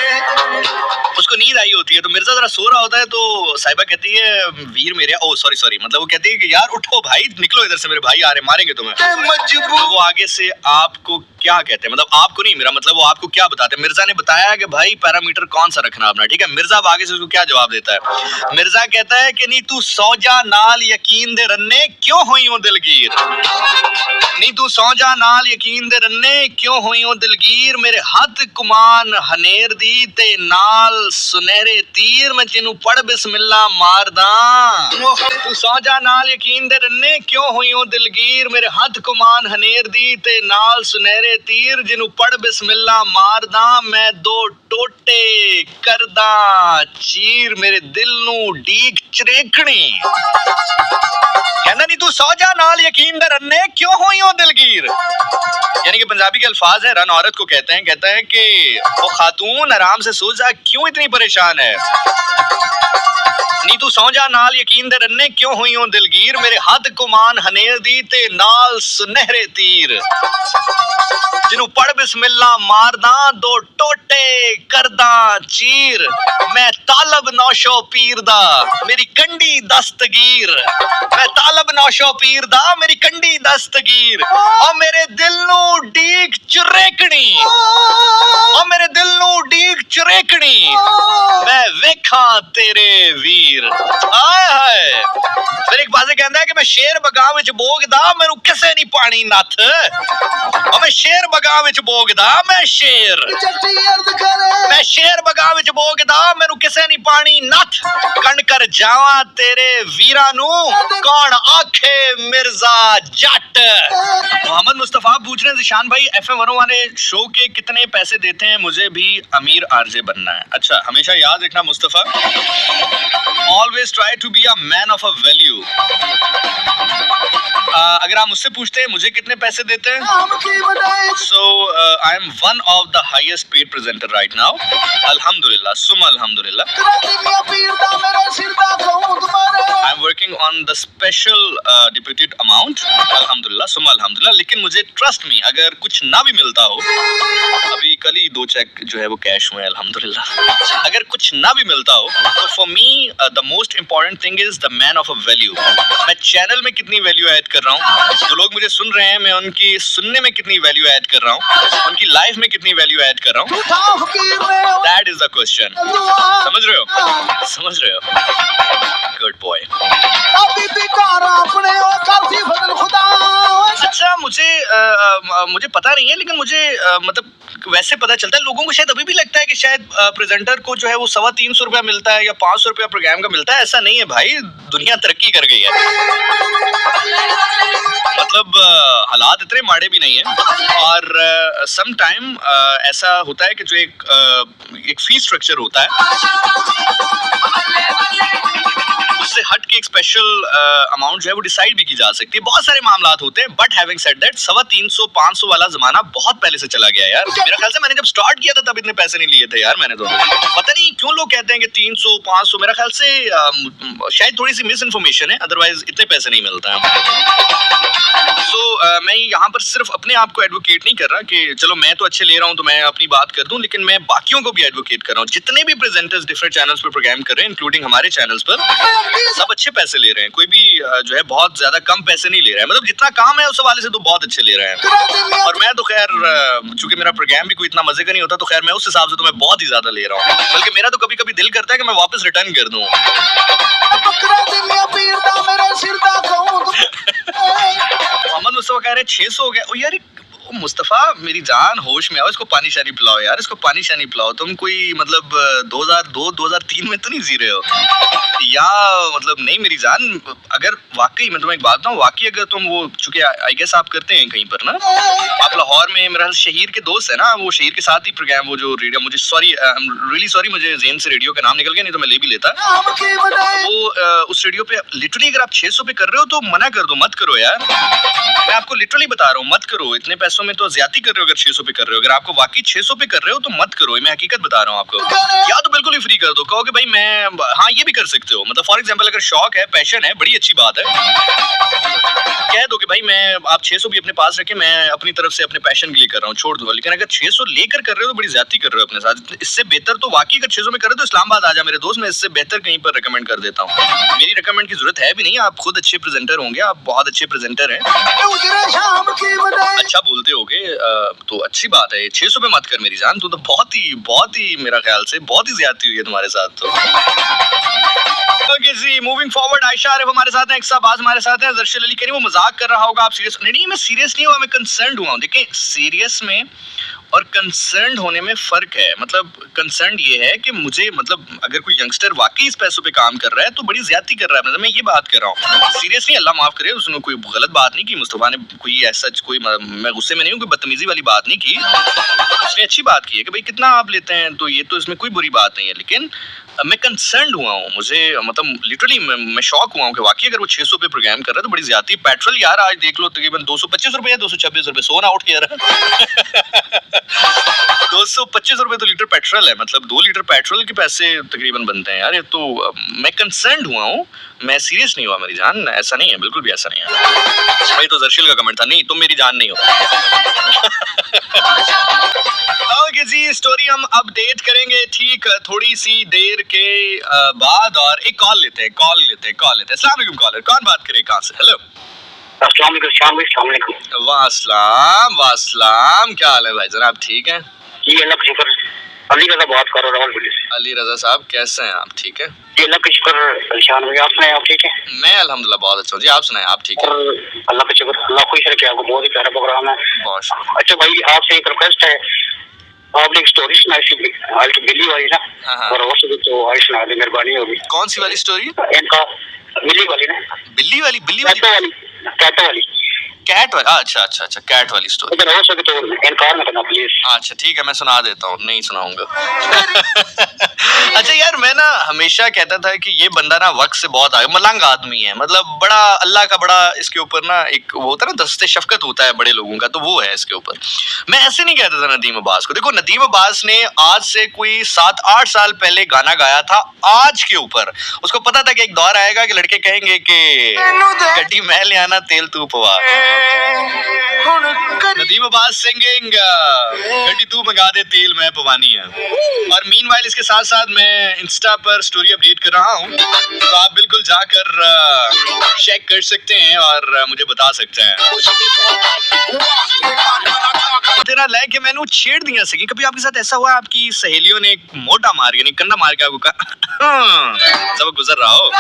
उसको नींद आई होती है। तो मिर्जा जरा सो रहा होता है, तो साहिबा कहती है वीर मेरे, ओ सॉरी, मतलब वो कहती है कि यार उठो भाई, निकलो इधर से, मेरे भाई आ रहे, मारेंगे तुम्हें। तो वो आगे से आपको क्या कहते हैं, मतलब आपको नहीं, मेरा मतलब वो आपको क्या बताते हैं। मिर्जा ने बताया कि भाई पैरामीटर कौन सा रखना अपना, ठीक है। मिर्जा अब आगे से उसको क्या जवाब देता है। मिर्जा कहता है कि नहीं तू सौ जा नाल यकीन दे रन्ने, क्यों होई हो दिलगीर। नहीं तू सौ जा नाल यकीन दे रन्ने, क्यों होई हो दिलगीर। मेरे हथ कुमान हनेर दी ते नाल सुनहरे तीर, मैं जिन्नू पढ़ बिस्मिल्ला मारदा। तू सौ जा नाल यकीन दे रन्ने, क्यों होई हो दिलगीर। मेरे हथ कुमान हनेर दी ते नाल सुनहरे तीर, जिन्नू पढ़ बिस्मिल्ला मारदा। मैं दो टोटे करदा चीर, मेरे दिल नू डीक चरेकनी। कहना नहीं तू सौ जा नाल यकीन दे रन्ने, क्यों होई हो दिलगीर। यानी कि पंजाबी के अल्फाज है, रन औरत को कहते हैं। कहता है कि वो खातून आराम से सो जा, क्यों इतनी परेशान है। नी तू सौ जा नाल यकीन दे रन्ने, क्यों हुई हो दिलगीर। मेरे हद कुमान हनेर दी ते नाल सुनहरे तीर, जिन्नू पढ़ बिस्मिल्ला मारदा। दो टोटे करदा चीर, मैं तालब नौशो पीर दा, मेरी कंडी दस्तगीर। मैं तालब नौशो पीर दा, मेरी कंडी दस्तगीर। और मेरे दिल नू डीक चुरेकनी, और मेरे दिल नू उडीक चरेकनी मैं वेखा तेरे वीर। आए हाय फिर एक बाजे कहता है कि मैं शेर बगाव विच बोगदा मैनू किसे नहीं पानी नथ। और मैं शेर बगाव विच बोगदा मैं शेर बगाव विच बोगदा मैनू किसे नहीं पानी नथ। कण कर जावा तेरे वीरा नू कौन आखे मिर्जा जट। मोहम्मद मुस्तफा पूछ रहे हैं जिशान भाई FM 101 वाले शो के कितने पैसे देते हैं, मुझे भी अमीर आरजे बनना है। अच्छा हमेशा याद रखना Mustafa, always try to be a man of a value. अगर आप मुझसे पूछते हैं मुझे कितने पैसे देते हैं, so I am one of the highest paid presenter right now, अल्हम्दुलिल्लाह सुमा अल्हम्दुलिल्लाह। I am working on the special deputed amount, अल्हम्दुलिल्लाह सुमा अल्हम्दुलिल्लाह। लेकिन मुझे ट्रस्ट मी अगर कुछ ना भी मिलता हो, अभी कल ही 2 चेक जो है वो कैश हुए अल्हम्दुलिल्लाह, अगर कुछ ना भी मिलता हो तो for me the most important thing is the man of a value. मैं चैनल में कितनी वैल्यू ऐड कर रहा हूँ, जो लोग मुझे सुन रहे हैं मैं उनकी सुनने में कितनी वैल्यू ऐड कर रहा हूँ, उनकी लाइफ में कितनी वैल्यू ऐड कर रहा हूँ, दैट इज द क्वेश्चन। समझ रहे हो, समझ रहे हो, गुड बॉय। अच्छा मुझे पता नहीं है, लेकिन मुझे मतलब वैसे पता चलता है, लोगों को शायद अभी भी लगता है कि शायद प्रेजेंटर को जो है वो 350 रुपया मिलता है या 500 रुपया प्रोग्राम का मिलता है। ऐसा नहीं है भाई, दुनिया तरक्की कर गई है, मतलब हालात इतने माड़े भी नहीं है। और सम टाइम ऐसा होता है कि जो एक फी स्ट्रक्चर होता है उससे हट के एक स्पेशल अमाउंट जो है वो डिसाइड भी की जा सकती है। बहुत सारे मामलात होते हैं, बट हैविंग सेड दैट 350-500 वाला जमाना बहुत पहले से चला गया यार। मेरा ख्याल से मैंने जब स्टार्ट किया था तब इतने पैसे नहीं लिए थे यार मैंने तो। पता नहीं क्यों लोग कहते हैं कि 300-500, मेरा ख्याल से शायद थोड़ी सी मिस इन्फॉर्मेशन है, अदरवाइज इतने पैसे नहीं मिलते हैं। सो मैं यहाँ पर सिर्फ अपने आप को एडवोकेट नहीं कर रहा कि चलो मैं तो अच्छे ले रहा हूँ तो मैं अपनी बात कर दूं, लेकिन मैं बाकियों को भी एडवोकेट कर रहा हूँ। जितने भी प्रेजेंटर्स डिफरेंट चैनल्स पर प्रोग्राम कर रहे हैं, इंक्लूडिंग हमारे चैनल्स पर, सब अच्छे पैसे ले रहे हैं। कोई भी जो है बहुत ज्यादा कम पैसे नहीं ले रहा है, मतलब जितना काम है उस हवाले से तो बहुत अच्छे ले रहे हैं। और मैं तो खैर चूंकि मेरा प्रोग्राम भी कोई इतना मजे का नहीं होता, तो खैर मैं उस हिसाब से तो मैं बहुत ही ज्यादा ले रहा हूँ। बल्कि मेरा तो कभी कभी दिल करता है कि मैं वापस रिटर्न कर दूं। मोहम्मद मुस्तफा कह रहे 600 हो गया। ओ यार मुस्तफा मेरी जान होश में आओ, इसको पानी शानी पिलाओ यार, इसको पानी शानी पिलाओ। तुम कोई मतलब 2002-2003 में तो नहीं जी रहे हो या मतलब नहीं मेरी जान। अगर वाकई मैं तुम्हें एक बात बताऊं, वाकई अगर तुम वो चूंकि आई गेस आप करते हैं कहीं पर ना, आप लाहौर में, मेरा शहीर के दोस्त है ना, वो शहीर के साथ ही प्रोग्राम वो जो रेडियो, मुझे sorry I am really sorry, मुझे जेन से रेडियो का नाम निकल गया, नहीं तो मैं ले भी लेता। वो उस रेडियो पे लिटरली अगर आप 600 पे कर रहे हो तो मना कर दो, मत करो यार। मैं आपको लिटरली बता रहा हूँ, मत करो। इतने पैसों में तो ज्यादा कर रहे हो अगर 600 पे कर रहे हो। अगर आपको वाकई 600 पे कर रहे हो तो मत करो, मैं हकीकत बता रहा हूँ आपको। या तो बिल्कुल ही फ्री कर दो, कहो कि भाई मैं, हाँ ये भी कर सकते हो। मतलब फॉर एग्जांपल अगर शौक है, पैशन है, बड़ी अच्छी बात है, कह दो कि भाई मैं, आप 600 भी अपने पास रखें, मैं अपनी तरफ से अपने पैशन के लिए कर रहा हूँ, छोड़ दो। लेकिन अगर 600 लेकर कर रहे हो तो बड़ी ज्यादती कर रहे हो अपने साथ। इससे बेहतर तो वाकई अगर 600 में कर रहे हो तो इस्लामाबाद आ जा मेरे दोस्त, मैं इससे बेहतर कहीं पर रिकमेंड कर देता हूँ। मेरी रिकमेंड की जरूरत है भी नहीं, आप खुद अच्छे प्रेजेंटर होंगे, आप बहुत अच्छे प्रेजेंटर हैं, अच्छा बोलते होगे, तो अच्छी बात है। 600 पे मत कर मेरी जान, तू तो बहुत ही मेरा ख्याल से बहुत ही ज्यादती हुई है तुम्हारे साथ तो। मूविंग फॉरवर्ड, आयशा आरिफ हमारे साथ हैं, इक्सा बाज हमारे साथ हैं, जर्शल अली करीम, वो मजाक कर रहा होगा, आप सीरियस नहीं, मैं सीरियस नहीं हुआ, मैं कंसर्न्ड हुआ हूँ। देखिए सीरियस में और कंसर्न्ड होने में फर्क है। मतलब कंसर्न्ड ये है कि मुझे, मतलब अगर कोई यंगस्टर वाकई इस पैसों पे काम कर रहा है तो बड़ी ज्यादती कर रहा है, मतलब मैं ये बात कर रहा हूँ। सीरियस नहीं, अल्लाह माफ करे, उसने कोई गलत बात नहीं की, मुस्तफा ने कोई ऐसा कोई, मैं गुस्से में नहीं हूँ, कोई बदतमीजी वाली बात नहीं की, उसने अच्छी बात की है कि भाई कितना आप लेते हैं, तो ये तो इसमें कोई बुरी बात नहीं है। लेकिन मैं कंसर्न्ड हुआ हूँ, मुझे मतलब लिटरली मैं शॉक हुआ हूँ कि वाकई अगर वो 600 पे प्रोग्राम कर रहा है तो बड़ी ज्यादा। पेट्रोल यार आज देख लो तकरीबन 225 रुपए या 226 रुपए, सोना आउट किया 225 रुपए तो लीटर पेट्रोल है, मतलब 2 लीटर पेट्रोल के पैसे तकरीबन बनते हैं यार। ये तो मैं कंसर्न्ड हुआ हूँ, मैं सीरियस नहीं हुआ मेरी जान, ऐसा नहीं है, बिल्कुल भी ऐसा नहीं है भाई। तो जर्शिल का कमेंट था, नहीं तुम मेरी जान नहीं हो। ओके जी, स्टोरी हम अपडेट करेंगे ठीक थोड़ी सी देर के बाद, और एक कॉल लेते हैं। अस्सलाम वालेकुम कॉलर, कौन बात करे, कहाँ से? हेलो,
अस्सलाम वालेकुम।
वासलाम, क्या हाल है भाई जनाब, ठीक है?
जी अल्लाह का शुक्र, अली रजा बात करो रावलपिंडी से।
अली रजा साहब कैसे हैं आप? ठीक है
जी, अल्लाह का शुक्र। परेशान हुए, आप सुनाए, आप ठीक है?
मैं अल्हम्दुलिल्लाह बहुत अच्छा हूँ जी, आप सुनाएं आप ठीक है?
अल्लाह का शुक्र, अल्लाह खुश रखे आपको, बहुत ही प्यारा प्रोग्राम है।
बहुत शुक्रिया।
अच्छा भाई, आपसे एक रिक्वेस्ट है, आपने एक स्टोरी सुनाई थी बिल्ली वाली ना, और वो तो आई सुना दे, मेहरबानी होगी।
कौन सी वाली स्टोरी?
इनका बिल्ली वाली ना,
बिल्ली वाली
कैट वाली
कैट वाली। अच्छा अच्छा अच्छा, कैट वाली स्टोरी।
अगर हो सके तो इनकार ना करना प्लीज।
अच्छा ठीक है, मैं सुना देता हूँ, नहीं सुनाऊंगा। अच्छा यार, मैं ना हमेशा कहता था कि ये बंदा ना वक्त से बहुत आगे, मलंग आदमी है, मतलब बड़ा अल्लाह का बड़ा इसके ऊपर ना एक वो होता है ना, दस्ते शफकत होता है बड़े लोगों का, तो वो है इसके ऊपर। मैं ऐसे नहीं कहता था नदीम अब्बास को। देखो, नदीम अब्बास ने आज से कोई 7-8 साल पहले गाना गाया था आज के ऊपर। उसको पता था कि एक दौर आएगा कि लड़के कहेंगे कि गड्डी मैं ले आना, तेल तू पवा। नदीम अब्बास सिंगिंग गड्डी तू मंगा दे, तेल मैं पवानी है। और मीनवाइल इसके साथ साथ मैं इंस्टा पर स्टोरी अपडेट कर रहा हूँ, तो आप बिल्कुल जाकर चेक कर सकते हैं और मुझे बता सकते हैं। तेरा लेके मैंने छेड़ दिया सकी। कभी आपके साथ ऐसा हुआ आपकी सहेलियों ने एक मोटा मार के कंधा मार के आपको कहा सब गुजर रहा हो?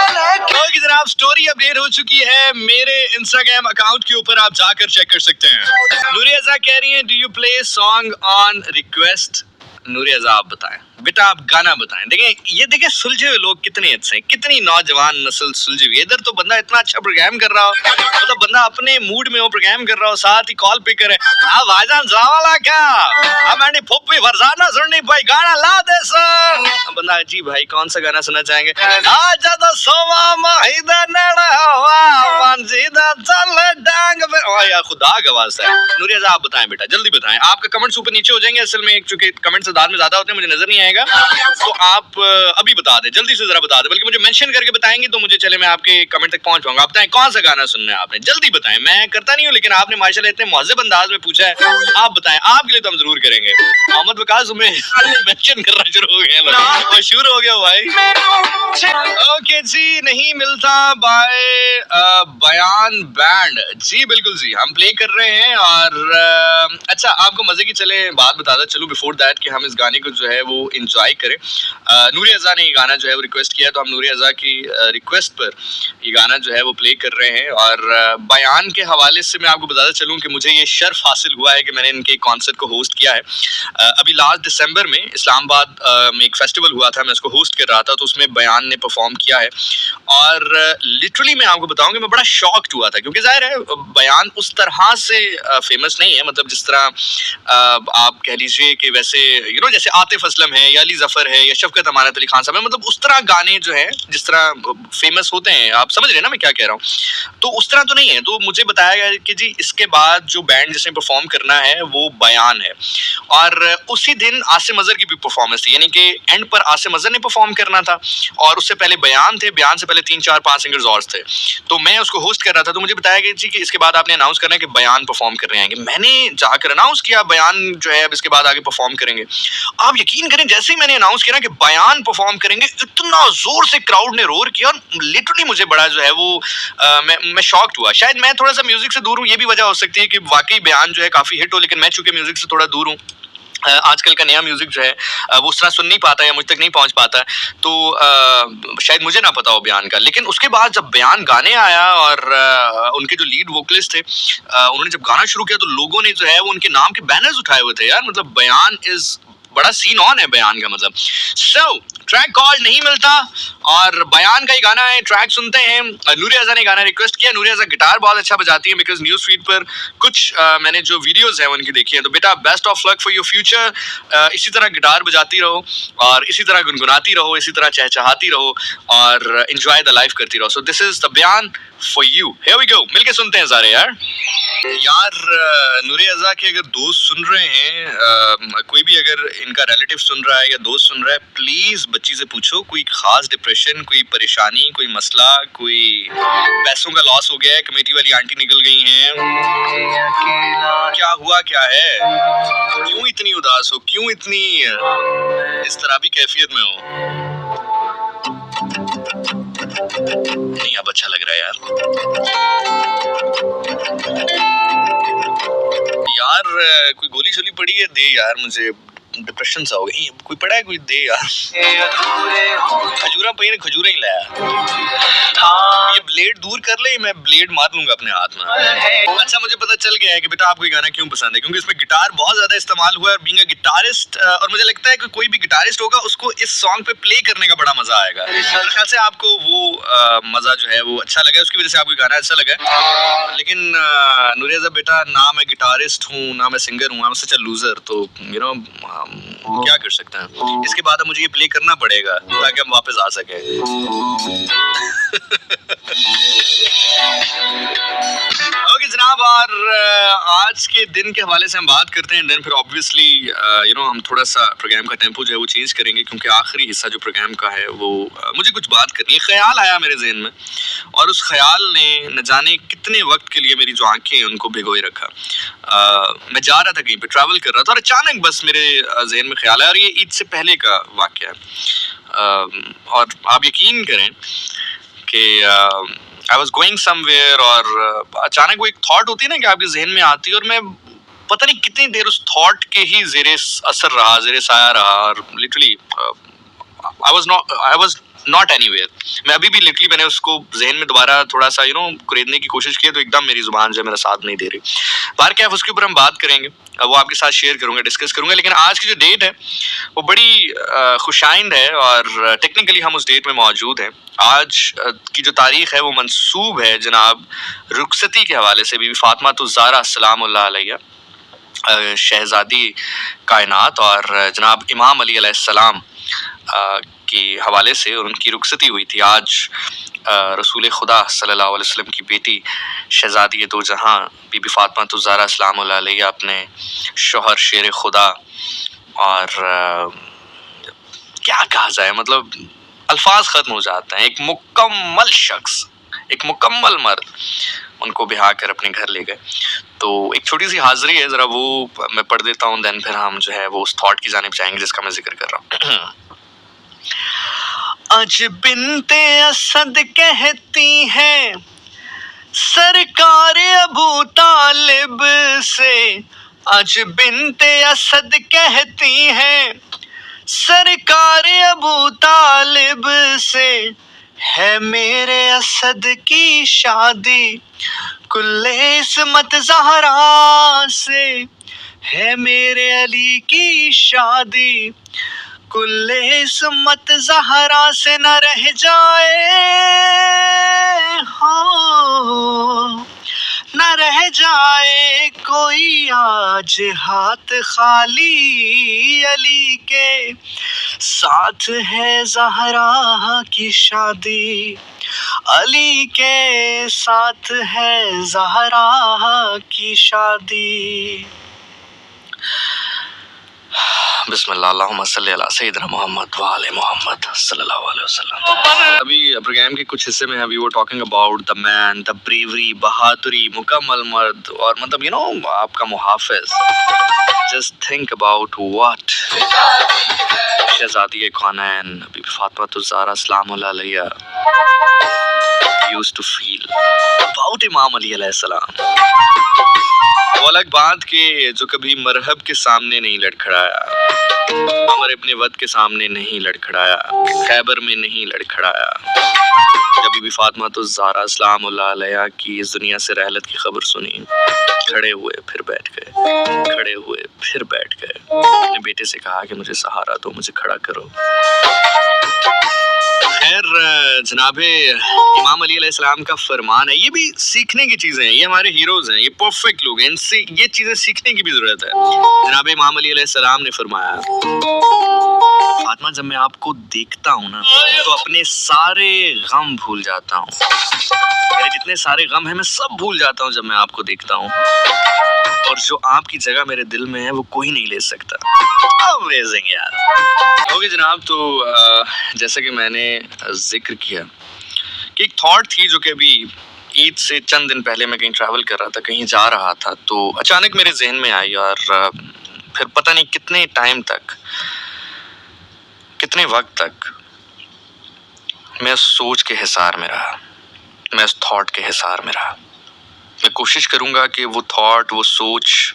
तो कि जनाब स्टोरी अपडेट हो चुकी है मेरे इंस्टाग्राम अकाउंट के ऊपर, आप जाकर चेक कर सकते हैं। नूरिया कह रही हैं, do you play song on request? Nuria आप बताएं बेटा, आप गाना बताएं। देखें सुलझे हुए लोग कितने अच्छे हैं, कितनी नौजवान नस्ल सुलझी हुई है। इधर तो बंदा इतना अच्छा प्रोग्राम कर रहा हो, मतलब बंदा अपने मूड में हो, प्रोग्राम कर रहा हो, साथ ही कॉल पे करे, आप भाईजान जावाला क्या हमारी फुप्पी फरसाना सुननी भाई, गाना ला दे सर। बंदा जी भाई कौन सा गाना सुनना चाहेंगे? आज तो सोवा महिदा नड़ा हवा मंजीदा चल डांग पे। ओ यार खुदा का वास्ता है। नूरिया आप बताएं बेटा, जल्दी बताएं। आपके कमेंट्स ऊपर नीचे हो जाएंगे, असल में चूंकि कमेंट्स दाद में ज्यादा होते हैं, मुझे नजर नहीं आएगा, तो आप अभी बता दें, जल्दी से जरा बता दें, बल्कि मुझे मेंशन करके बताएंगे तो मुझे चले मैं आपके कमेंट तक पहुंच पाऊंगा। आप बताएं कौन सा गाना सुनना है आपने, जल्दी बताएं। मैं करता नहीं हूं, लेकिन आपने माशाल्लाह इतने मुहज़्ज़ब अंदाज में पूछा है, आप बताएं, आपके लिए तो हम जरूर करेंगे। मोहम्मद वकास में मेंशन करना शुरू हो गया, मशहूर हो गया भाई। ओके जी, नहीं मिलता बाय बयान बैंड, जी बिल्कुल जी हम प्ले कर रहे हैं। और अच्छा, आपको मजे की चले बात बताता चलूं बिफोर दैट कि हम इस गाने को जो है वो एंजॉय करें। नूरिया ने ये गाना जो है वो रिक्वेस्ट किया, तो हम नूरिया की रिक्वेस्ट पर ये गाना जो है वो प्ले कर रहे हैं। और बयान के हवाले से मैं आपको बताता चलूं कि मुझे ये शर्फ हासिल हुआ है कि मैंने इनके कॉन्सर्ट को होस्ट किया है। अभी लास्ट दिसंबर में इस्लामाबाद में एक फेस्टिवल हुआ था, मैं उसको होस्ट कर रहा था, तो उसमें बयान ने परफॉर्म किया है। और लिटरली मैं आपको बताऊं कि मैं बड़ा शॉक्ड हुआ था, क्योंकि जाहिर है बयान उस तरह से फेमस नहीं है, मतलब जिस तरह आप कह लीजिए कि वैसे जैसे आतिफ असलम है या अली जफर है या शफकत अमानत अली खान साहब है, मतलब उस तरह गाने जो है जिस तरह फेमस होते हैं, आप समझ रहे हैं ना मैं क्या कह रहा हूँ, तो उस तरह तो नहीं है। तो मुझे बताया गया कि जी इसके बाद जो बैंड जिसने परफॉर्म करना है वो बयान है। और उसी दिन आसिम अजहर की भी परफॉर्मेंस थी, यानी कि एंड पर आसिम अजहर ने परफॉर्म करना था, और उससे पहले बयान थे, बयान से पहले 3-4-5 सिंगर्स और थे। तो मैं उसको होस्ट कर रहा था, तो मुझे बताया गया जी कि इसके बाद आपने अनाउंस करना है कि बयान परफॉर्म कर रहे हैं। मैंने जाकर अनाउंस किया बयान जो है अब इसके बाद आगे परफॉर्म करेंगे। आप यकीन करें, जैसे ही मैंने अनाउंस किया कि बयान परफॉर्म करेंगे, इतना जोर से क्राउड ने रोर किया, और लिटरली मुझे बड़ा जो है वो मैं शॉक्ड हुआ। शायद मैं थोड़ा सा म्यूजिक से दूर हूँ, ये भी वजह हो सकती है कि वाकई बयान जो है काफी हिट हो, लेकिन मैं चूंकि म्यूजिक से थोड़ा दूर हूँ, आजकल का नया म्यूजिक जो है वो उस तरह सुन नहीं पाता या मुझ तक नहीं पहुंच पाता, तो शायद मुझे ना पता हो बयान का। लेकिन उसके बाद जब बयान गाने आया और उनके जो लीड वोकलिस्ट थे उन्होंने जब गाना शुरू किया, तो लोगों ने जो है वो उनके नाम के बैनर्स उठाए हुए थे। यार मतलब बयान इज बड़ा सीन ऑन है बयान का, मतलब। सो ट्रैक कॉल नहीं मिलता, और बयान का ही गाना है, ट्रैक सुनते हैं। नूरिया ने गाना रिक्वेस्ट किया। नूरिया गिटार बहुत अच्छा बजाती है, बिकॉज न्यूज़ फीड पर कुछ मैंने जो वीडियोस हैं उनकी देखी है। तो बेटा best of luck for your future, इसी तरह गिटार बजाती रहो और इसी तरह गुनगुनाती रहो, इसी तरह चहचहाती रहो और एंजॉय द लाइफ करती रहो। सो दिस इज द बयान for you, here we go. मिलके सुनते हैं सारे यार। नूरिया के अगर दोस्त सुन रहे हैं, कोई भी अगर इनका रिलेटिव सुन रहा है या दोस्त सुन रहा है, प्लीज बच्ची से पूछो कोई खास डिप्रेशन, कोई परेशानी, कोई मसला, कोई पैसों का लॉस हो गया है, कमेटी वाली आंटी निकल गई हैं, क्या हुआ, क्या है, क्यों इतनी उदास हो, क्यों इतनी इस तरह भी कैफियत में हो। नहीं अब अच्छा लग रहा है यार। कोई गोली शोली पड़ी है, दे यार मुझे, डिप्रेशन सा हो गया। कोई पड़ा है कोई दे यार, खजूरा पे ने खजूरा ही लाया। ये ब्लेड दूर कर ले, मैं ब्लेड मार लूंगा अपने हाथ में। अच्छा मुझे पता चल गया है कि बेटा आपको ये गाना क्यों पसंद है, क्योंकि इसमें गिटार बहुत ज्यादा इस्तेमाल हुआ है। बीइंग अ गिटारिस्ट, और मुझे लगता है कि कोई भी गिटारिस्ट होगा उसको इस सॉन्ग पे प्ले करने का बड़ा मजा आएगा। मेरे ख्याल से आपको वो मजा जो है वो अच्छा लगा, उसकी वजह से आपको गाना अच्छा लगा। लेकिन नूरिया बेटा, ना मैं गिटारिस्ट हूँ ना मैं सिंगर हूँ, I am such a loser, तो यू नो क्या कर सकते हैं। इसके बाद अब मुझे ये प्ले करना पड़ेगा ताकि हम वापस आ सके। ओके जनाब, और आज के दिन के हवाले से हम बात करते हैं। देन फिर ऑब्वियसली यू नो हम थोड़ा सा प्रोग्राम का टेम्पो जो है वो चेंज करेंगे, क्योंकि आखिरी हिस्सा जो प्रोग्राम का है वो मुझे कुछ बात करनी है। ख्याल आया मेरे जहन में, और उस ख्याल ने न जाने कितने वक्त के लिए मेरी जो आंखें हैं उनको भिगोए रखा। मैं जा रहा था कहीं पे, ट्रैवल कर रहा था, और अचानक बस मेरे जहन में ख्याल आया, और ये ईद से पहले का वाक़या है। और आप यकीन करें कि आई वॉज गोइंग समवेयर, और अचानक वो एक थॉट होती है ना कि आपके जहन में आती है, और मैं पता नहीं कितनी देर उस थॉट के ही ज़ेरे असर रहा, ज़ेरे साया रहा, और literally I was not anywhere. मैं अभी भी लिटरली मैंने उसको जहन में दोबारा थोड़ा सा यू नो कुरेदने की कोशिश की, तो एकदम मेरी जुबान जो है मेरा साथ नहीं दे रही। बाहर क्या है उसके ऊपर हम बात करेंगे, वो आपके साथ शेयर करूंगा, डिस्कस करूंगा। लेकिन आज की जो डेट है वो बड़ी खुशाइंद है, और टेक्निकली हम उस डेट में मौजूद हैं। आज की जो तारीख है वो मंसूब है जनाब रुखसती के हवाले से बीबी फातिमा ज़हरा सलामुल्लाह अलैहा, शहजादी कायनात, और जनाब इमाम अली अलैहिस्सलाम के हवाले से उनकी रुखसती हुई थी। आज रसूल खुदा सल्लल्लाहु अलैहि वसल्लम की बेटी शहजादी दो जहां बीबी फातिमा ज़हरा सलामुल्लाह अलैहा अपने शौहर शेर खुदा, और क्या कहा जाए, मतलब अल्फाज ख़त्म हो जाते हैं। एक मुकम्मल शख्स, एक मुकम्मल मर्द उनको बिहा कर अपने घर ले गए। तो एक छोटी सी हाज़री है, ज़रा वो मैं पढ़ देता हूँ, देन फिर हम जो है वो उस थॉट की जानिब जाएंगे जिसका मैं जिक्र कर रहा हूँ। आज बिन्ते असद कहती हैं सरकार अबू तालिब से, आज बिन्ते असद कहती हैं सरकार अबू तालिब से, है मेरे असद की शादी कुल्ले इस्मत ज़हरा से, है मेरे अली की शादी कुल्ले इस्मत ज़हरा से, न रह जाए हो न रह जाए कोई आज हाथ खाली, अली के साथ है ज़हरा की शादी, अली के साथ है ज़हरा की शादी। बिस्मिल्लाह, अल्लाहुम्मा सल्ली अला सय्यिदिना मुहम्मद व आले मुहम्मद सल्लल्लाहु अलैहि वसल्लम। अभी प्रोग्राम के कुछ हिस्से में अभी वो talking about the man, the bravery, बहादुरी, मुकम्मल मर्द, और मतलब यू नो आपका मुहाफिज। Just think about what Shahzadi कौनैन Bibi Fatima Zahra सलामुल्लाह अलैहा used to feel about इमाम अली अलैहिस्सलाम। वो अलग बात के जो कभी मरहब के सामने नहीं लड़खड़ाया, अमर इब्ने वद के सामने नहीं लड़खड़ाया, खैबर में नहीं लड़खड़ाया। जब बीबी फातिमा ज़हरा सलामुल्लाह अलैहा की इस दुनिया से रहलत की खबर सुनी, खड़े हुए फिर बैठ गए, खड़े हुए फिर बैठ गए। अपने बेटे से कहा कि मुझे सहारा दो, मुझे खड़ा करो। खैर जनाबे इमाम अली अलैहिस्सलाम का फरमान है, ये भी सीखने की चीज़ें हैं, ये हमारे हीरोज़ हैं, ये परफेक्ट लोग हैं, इनसे ये चीज़ें सीखने की भी ज़रूरत है। जनाबे इमाम अली अलैहिस्सलाम ने फरमाया, फातिमा जब मैं आपको देखता हूँ ना तो अपने सारे गम भूल जाता हूँ, मेरे जितने सारे गम हैं मैं सब भूल जाता हूँ जब मैं आपको देखता हूँ, और जो आपकी जगह मेरे दिल में है वो कोई नहीं ले सकता। अमेजिंग यार। ओके जनाब, तो जैसा कि मैंने जिक्र किया कि एक थॉट थी जो कि अभी ईद से चंद दिन पहले मैं कहीं ट्रैवल कर रहा था, कहीं जा रहा था, तो अचानक मेरे जहन में आई, और फिर पता नहीं कितने टाइम तक, कितने वक्त तक मैं उस सोच के हिसार में रहा, मैं उस थॉट के हिसार में रहा। मैं कोशिश करूँगा कि वो थॉट, वो सोच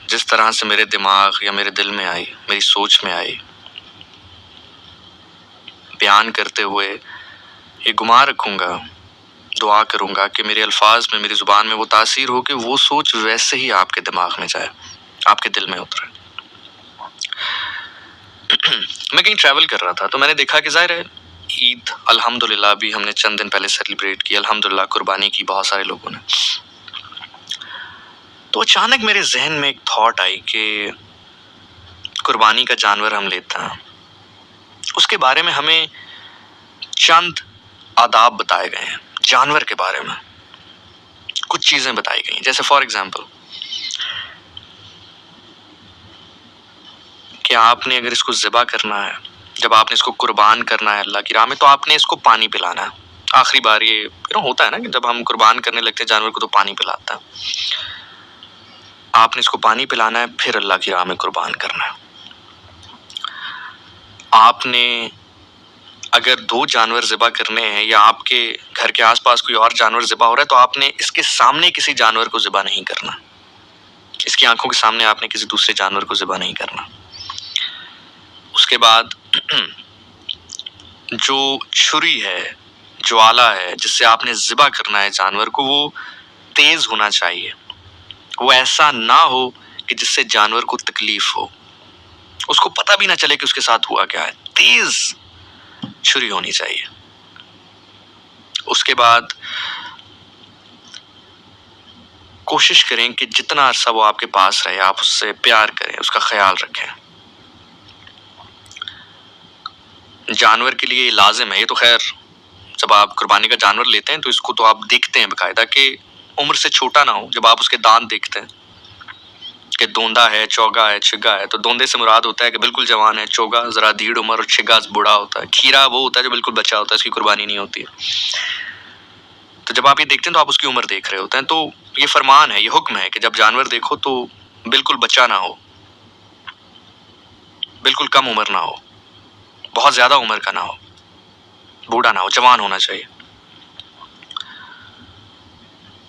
जिस तरह से मेरे दिमाग या मेरे दिल में आई, मेरी सोच में आई, बयान करते हुए ये गुमान रखूंगा, दुआ करूंगा कि मेरे अल्फाज में, मेरी ज़ुबान में वो तासीर हो कि वो सोच वैसे ही आपके दिमाग में जाए, आपके दिल में उतरे। मैं कहीं ट्रैवल कर रहा था तो मैंने देखा कि ज़ाहिर है ईद अल्हम्दुलिल्लाह भी हमने चंद दिन पहले सेलिब्रेट की, अल्हम्दुलिल्लाह कुर्बानी की बहुत सारे लोगों ने। तो अचानक मेरे जहन में एक थॉट आई कि कुर्बानी का जानवर हम लेते हैं, उसके बारे में हमें चंद आदाब बताए गए हैं, जानवर के बारे में कुछ चीज़ें बताई गई। जैसे फॉर एग्जाम्पल कि आपने अगर इसको ज़िबा करना है, जब आपने इसको कुर्बान करना है अल्लाह की राह में, तो आपने इसको पानी पिलाना है। आखिरी बार ये होता है ना कि जब हम कुर्बान करने लगते हैं जानवर को तो पानी पिलाता है। आपने इसको पानी पिलाना है, फिर अल्लाह की राह में कुर्बान करना है। आपने अगर 2 जानवर ज़िबा करने हैं या आपके घर के आसपास कोई और जानवर ज़िबा हो रहा है, तो आपने इसके सामने किसी जानवर को ज़िबा नहीं करना, इसकी आंखों के सामने आपने किसी दूसरे जानवर को ज़िबा नहीं करना। उसके बाद जो छुरी है, जो आला है जिससे आपने ज़िबा करना है जानवर को, वो तेज होना चाहिए। वो ऐसा ना हो कि जिससे जानवर को तकलीफ हो, उसको पता भी ना चले कि उसके साथ हुआ क्या है। तेज छुरी होनी चाहिए। उसके बाद कोशिश करें कि जितना अरसा वो आपके पास रहे आप उससे प्यार करें, उसका ख्याल रखें। जानवर के लिए लाजिम है, ये तो खैर जब आप कुर्बानी का जानवर लेते हैं तो इसको तो आप देखते हैं बाकायदा कि उम्र से छोटा ना हो। जब आप उसके दांत देखते हैं कि दोंदा है, चौगा है, छिगा है, तो दोंदे से मुराद होता है कि बिल्कुल जवान है, चौगा जरा धीड़ उम्र और छिगा बूढ़ा होता है, खीरा वो होता है जो बिल्कुल बच्चा होता है, इसकी कुर्बानी नहीं होती है। तो जब आप ये देखते हैं तो आप उसकी उम्र देख रहे होते हैं। तो ये फरमान है, ये हुक्म है कि जब जानवर देखो तो बिल्कुल बच्चा ना हो, बिल्कुल कम उम्र ना हो, बहुत ज्यादा उम्र का ना हो, बूढ़ा ना हो, जवान होना चाहिए,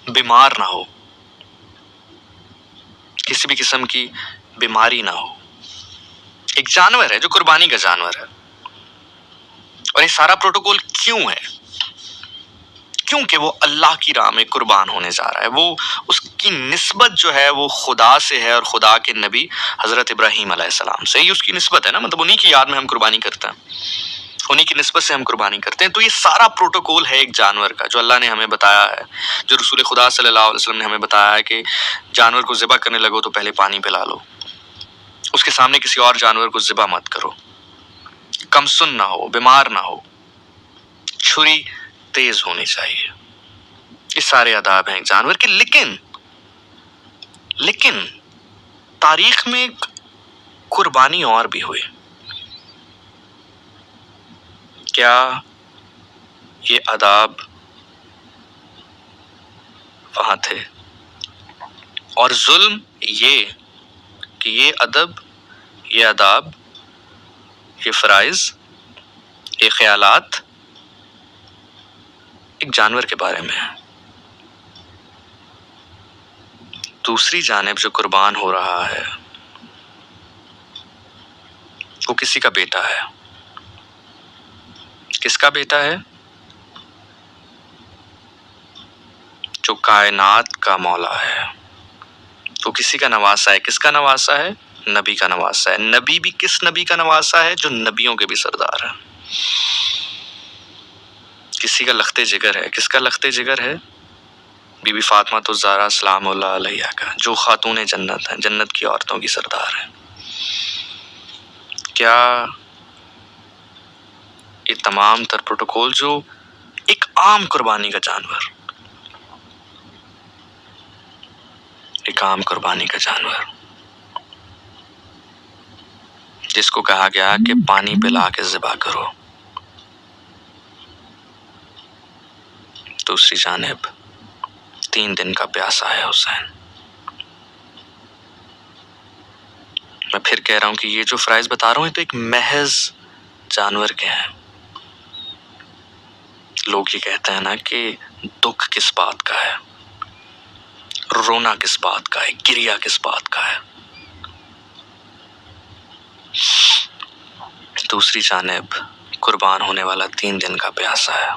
बीमार ना हो, किसी भी किस्म की बीमारी ना हो। एक जानवर है जो कुर्बानी का जानवर है। और ये सारा प्रोटोकॉल क्यों है? क्योंकि वो अल्लाह की राह में कुर्बान होने जा रहा है। वो उसकी निस्बत जो है वो खुदा से है और खुदा के नबी हजरत इब्राहीम अलैहिस्सलाम से ही उसकी निस्बत है ना, मतलब उन्हीं की याद में हम कुर्बानी करते हैं, उन्हीं की निस्बत से हम कुर्बानी करते हैं। तो ये सारा प्रोटोकॉल है एक जानवर का जो अल्लाह ने हमें बताया है, जो रसूल खुदा सल्लल्लाहु अलैहि वसल्लम ने हमें बताया है कि जानवर को ज़िबा करने लगो तो पहले पानी पिला लो, उसके सामने किसी और जानवर को ज़िबा मत करो, कमसुन ना हो, बीमार ना हो, छुरी तेज होनी चाहिए। ये सारे आदाब हैं एक जानवर के। लेकिन तारीख में एक कुर्बानी और भी हुई। क्या ये आदाब वहां थे? और जुल्म ये कि ये अदब, ये आदाब, ये फराइज, ये ख्यालात एक जानवर के बारे में है। दूसरी जानिब जो कुर्बान हो रहा है वो किसी का बेटा है। किसका बेटा है? जो कायनात का मौला है, वो किसी का नवासा है। किसका नवासा है? नबी का नवासा है। नबी भी किस नबी का नवासा है? जो नबियों के भी सरदार है। किसी का लख्ते जिगर है। किसका लख्ते जिगर है? बीबी फातिमा तो ज़हरा सलामुल्लाह अलैहा का, जो खातून जन्नत है, जन्नत की औरतों की सरदार है। क्या ये तमाम तर प्रोटोकॉल जो एक आम कुर्बानी का जानवर, एक आम कुर्बानी का जानवर जिसको कहा गया कि पानी पिला के ज़िबा करो, दूसरी जानिब 3 दिन का प्यासा है हुसैन। मैं फिर कह रहा हूं कि ये जो फ्राइज बता रहा हूं तो एक महज जानवर के हैं। लोग ये कहते हैं ना कि दुख किस बात का है, रोना किस बात का है, गिरिया किस बात का है। दूसरी जानिब कुर्बान होने वाला 3 दिन का प्यासा है।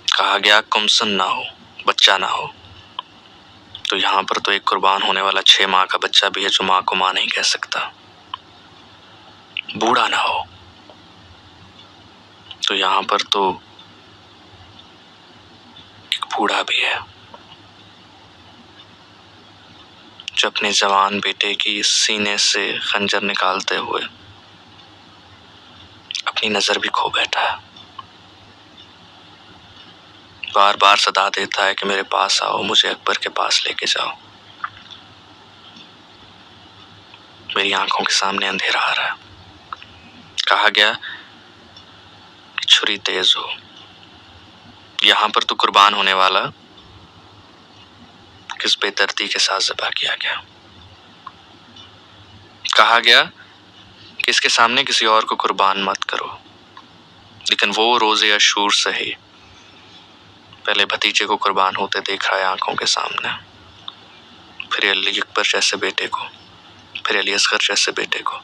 कहा गया कुमसन ना हो, बच्चा ना हो, तो यहाँ पर तो एक कुर्बान होने वाला 6 माह का बच्चा भी है जो माँ को माँ नहीं कह सकता। बूढ़ा ना हो, तो यहाँ पर तो एक बूढ़ा भी है जो अपने जवान बेटे की सीने से खंजर निकालते हुए अपनी नजर भी खो बैठा है। बार बार सदा देता है कि मेरे पास आओ, मुझे अकबर के पास लेके जाओ। मेरी आंखों के सामने अंधेरा आ रहा है। कहा गया कि छुरी तेज हो, यहाँ पर तो कुर्बान होने वाला किस बेदर्दी के साथ ज़िबा किया गया। कहा गया कि इसके सामने किसी और को कुर्बान मत करो, लेकिन वो रोज़े अशूर सही पहले भतीजे को कुर्बान होते देख रहा है आंखों के सामने, फिर अली अकबर जैसे बेटे को, फिर अली असगर जैसे बेटे को,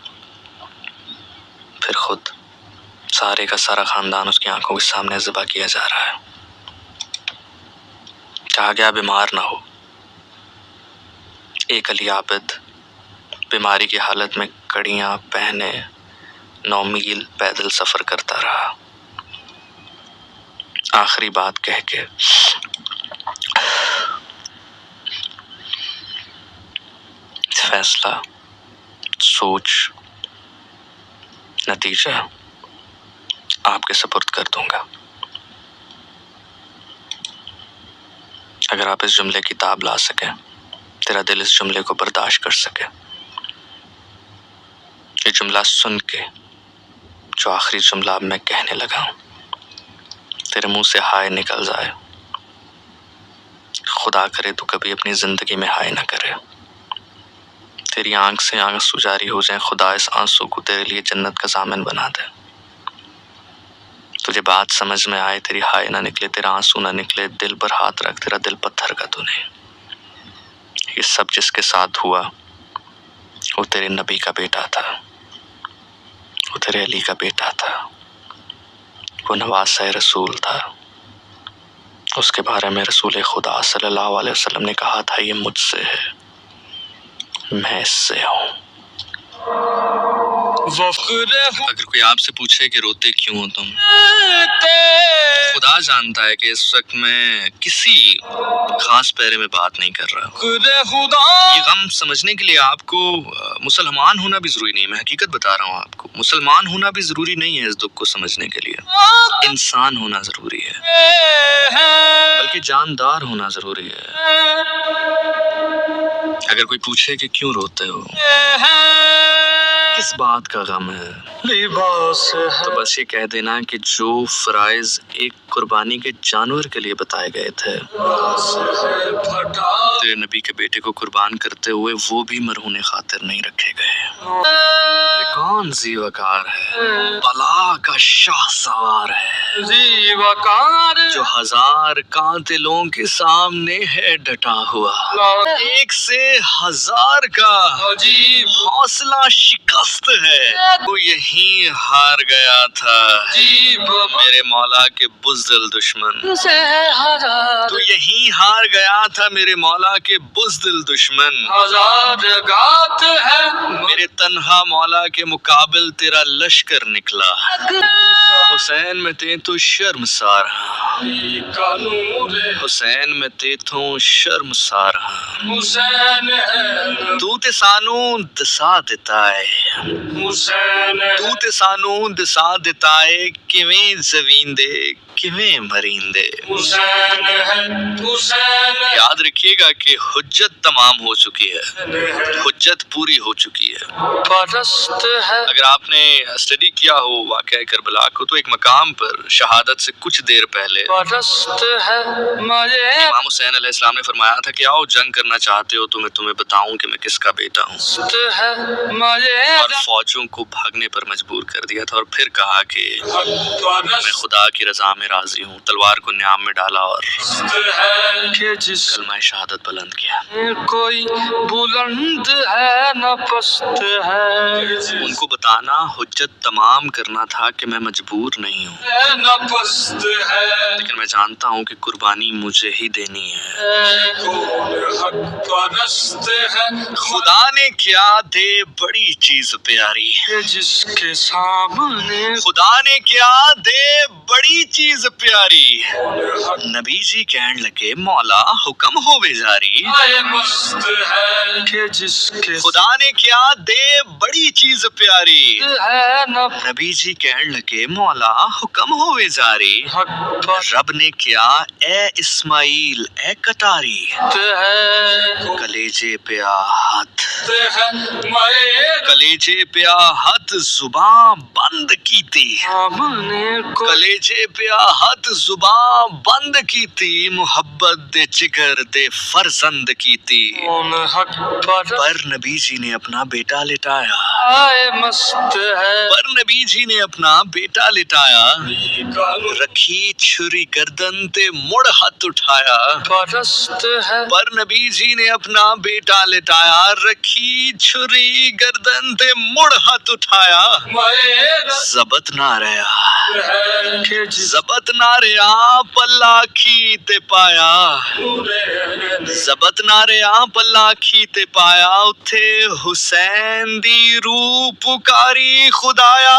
फिर खुद सारे का सारा खानदान उसकी आंखों के सामने ज़िबा किया जा रहा है। कहा गया बीमार ना हो। एक अली आबिद बीमारी की हालत में कड़ियाँ पहने 9 मील पैदल सफ़र करता रहा। आखिरी बात कह के फैसला, सोच, नतीजा आपके सुपुर्द कर दूंगा। अगर आप इस जुमले की ताब ला सकें, तेरा दिल इस जुमले को बर्दाश्त कर सके, ये जुमला सुन के जो आखिरी जुमला अब मैं कहने लगा हूं तेरे मुंह से हाय निकल जाए, खुदा करे तो कभी अपनी जिंदगी में हाय ना करे। तेरी आंख से आंसू जारी हो जाए, खुदा इस आंसू को तेरे लिए जन्नत का सामान बना दे। तुझे बात समझ में आए, तेरी हाय ना निकले, तेरा आंसू ना निकले, दिल पर हाथ रख, तेरा दिल पत्थर का तो नहीं। ये सब जिसके साथ हुआ वो तेरे नबी का बेटा था, वो तेरे अली का बेटा था, वो नवासा रसूल था। उसके बारे में रसूल खुदा सल्लल्लाहु अलैहि वसल्लम ने कहा था, ये मुझसे है, मैं इससे हूँ। अगर कोई आपसे पूछे कि रोते क्यों हो तुम, खुदा जानता है कि इस वक्त मैं किसी खास पैरे में बात नहीं कर रहा हूँ। ये गम समझने के लिए आपको मुसलमान होना भी जरूरी नहीं है। मैं हकीकत बता रहा हूँ आपको, मुसलमान होना भी जरूरी नहीं है इस दुख को समझने के लिए। इंसान होना जरूरी है, बल्कि जानदार होना जरूरी है। अगर कोई पूछे कि क्यों रोते हो, किस बात का गम है, तो बस ये कह देना कि जो फराइज एक कुर्बानी के जानवर के लिए बताए गए थे, तेरे नबी के बेटे को कुर्बान करते हुए वो भी मरहूने खातिर नहीं रखे गए। कौन ज़ीवकार है, बला का शाह सवार है, ज़ीवकार जो 1000 कातिलों के सामने है डटा हुआ, एक से 1000 का हौसला शिकस्त है। वो यहीं हार गया था मेरे मौला के बुज़दिल दुश्मन, तू यहीं हार गया था मेरे मौला के बुज़दिल दुश्मन। मेरे तन्हा मौला के मुकाबिल तेरा लश्कर निकला, हुसैन में ते तो शर्मसार हाँ, हुसैन में ते तो शर्मसार हाँ। तू ते सानू दसा दिता है, तू ते सानू दसा दिता है, किवें जवींदे किवें मरींदे। याद रखिएगा कि हुज्जत तमाम हो चुकी है, हुज्जत पूरी हो चुकी है। अगर आपने स्टडी किया हो वाक़या करबला को, तो एक मकाम पर शहादत से कुछ देर पहले इमाम हुसैन अलैहिस्सलाम ने फरमाया था कि आओ जंग करना चाहते हो तो मैं तुम्हें बताऊं कि मैं किसका बेटा हूँ, और फौजों को भागने पर मजबूर कर दिया था। और फिर कहा कि मैं खुदा की रजा में राजी हूँ, तलवार को न्याम में डाला और कलमा शहादत बुलंद किया।
कोई बुलंद है न पस्त है।
उनको बताना, हुज्जत तमाम करना था कि मैं मजबूर नहीं हूँ,
न पस्त है,
लेकिन मैं जानता हूँ कि कुर्बानी मुझे ही देनी है।
कौन हक परस्त है,
खुदा ने क्या दे बड़ी चीज प्यारी,
जिसके सामने
खुदा ने क्या दे बड़ी चीज प्यारी। नबी जी कहने लगे मौला हुक्म होवे जारी,
आए मस्त है कि जिसके
खुदा ने क्या दे बड़ी चीज प्यारी।
है न
नबी जी कहने लगे मौला हुक्म होवे जारी।
हक
रब ने क्या ए इस्माइल ए कटारी,
है,
कलेजे पे हाथ,
है मैं
कलेजे पे हाथ जुबान बंद की थी,
सामने को
कलेजे पे हाथ जुबान बंद की थी, मुहब्बत दे जिगर दे फर्जंद की थी।
कौन हक
पर नबी जी ने अपना बेटा लिटाया,
आए मस्त है,
पर नबी जी ने अपना बेटा लिटाया।
कानू
रखी छुरी गर्दन ते मुड़ हाथ उठाया,
परस्त है,
पर नबी जी ने अपना बेटा लिटाया। रखी छुरी गर्दन ते मुड़ हाथ उठाया,
मैं
जबत ना रहा,
है कि जिस
जबत ना रहा पल्ला खी ते पाया, जबत ना रहा पल्ला खी ते पाया। उथे हुसैन दी रूह पुकारी खुदाया,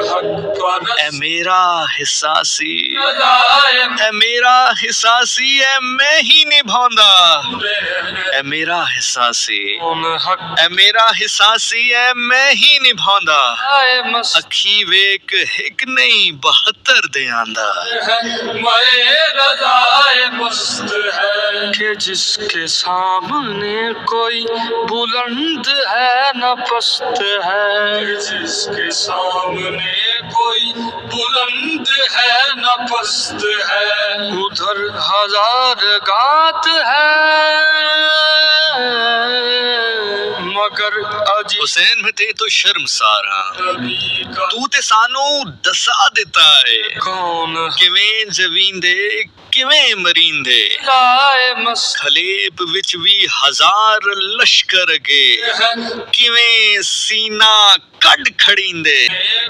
हक परस्त
ऐ मेरा हिस्सा सी,
आए
ऐ मेरा हिस्सा सी, ऐ मैं ही निभांदा, ऐ मेरा हिस्सा सी,
कौन हक
ऐ मेरा हिस्सा सी, ऐ मैं ही निभांदा।
आए मस्त
अखी वेख हिक नहीं 72 दे आंदा,
है, मैं रजाए मस्त है कि जिसके सामने कोई बुलंद है न पस्त है, जिसके सामने कोई बुलंद है न पस्त है, उधर हजार गात है मगर अजी
हुसैन में थे तो शर्मसारा,
नबी का
तू ते सानू दसा देता है,
कौन
किवें जवींदे किवें मरींदे।
लाए मस्त
खलेब विच भी हजार लश्कर अगे,
है,
किवें सीना कड खड़ींदे।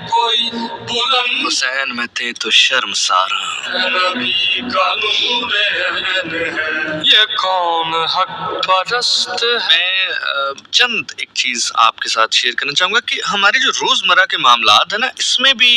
कोई बुलंद
हुसैन में थे तो शर्मसारा,
नबी का नूर है, ये कौन हक परस्त है।
मैं चंद एक चीज आपके साथ शेयर करना चाहूंगा कि हमारे जो रोजमर्रा के मामलात है ना, इसमें भी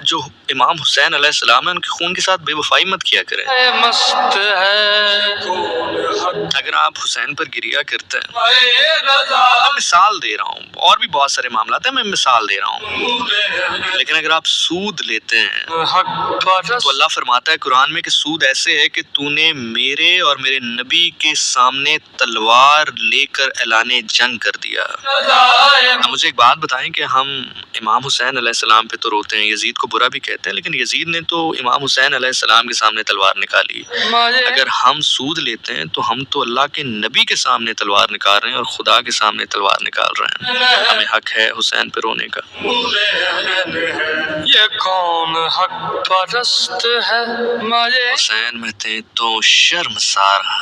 जो इमाम हुसैन अलैहिस्सलाम है उनके खून के साथ बेवफाई मत किया करें।
ये मस्त है, कौन हक
अगर आप हुसैन पर गिरिया करते हैं,
मैं रजा
मैं मिसाल दे रहा हूँ, और भी बहुत सारे मामलात हैं, मैं मिसाल दे रहा हूँ,
नूर है,
लेकिन अगर आप सूद लेते हैं
हक परस्त
तो अल्लाह फरमाता है कुरान में कि सूद ऐसे है कि तूने मेरे और मेरे नबी के सामने तलवार लेकर ऐलाने जंग कर दिया।
रजाए
अब मुझे एक बात बताएं कि हम इमाम हुसैन अलैहिस्सलाम पे तो रोते हैं, यजीद को बुरा भी कहते हैं, लेकिन यजीद ने तो इमाम हुसैन अलैहिस्सलाम के सामने तलवार निकाली।
मजे
अगर हम सूद लेते हैं तो हम तो अल्लाह के नबी के सामने तलवार निकाल रहे हैं और खुदा के सामने तलवार निकाल रहे हैं। हमें हक है हुसैन पे रोने का।
ये कौन हक परस्त है, मजे
हुसैन में थे तो शर्मसारा,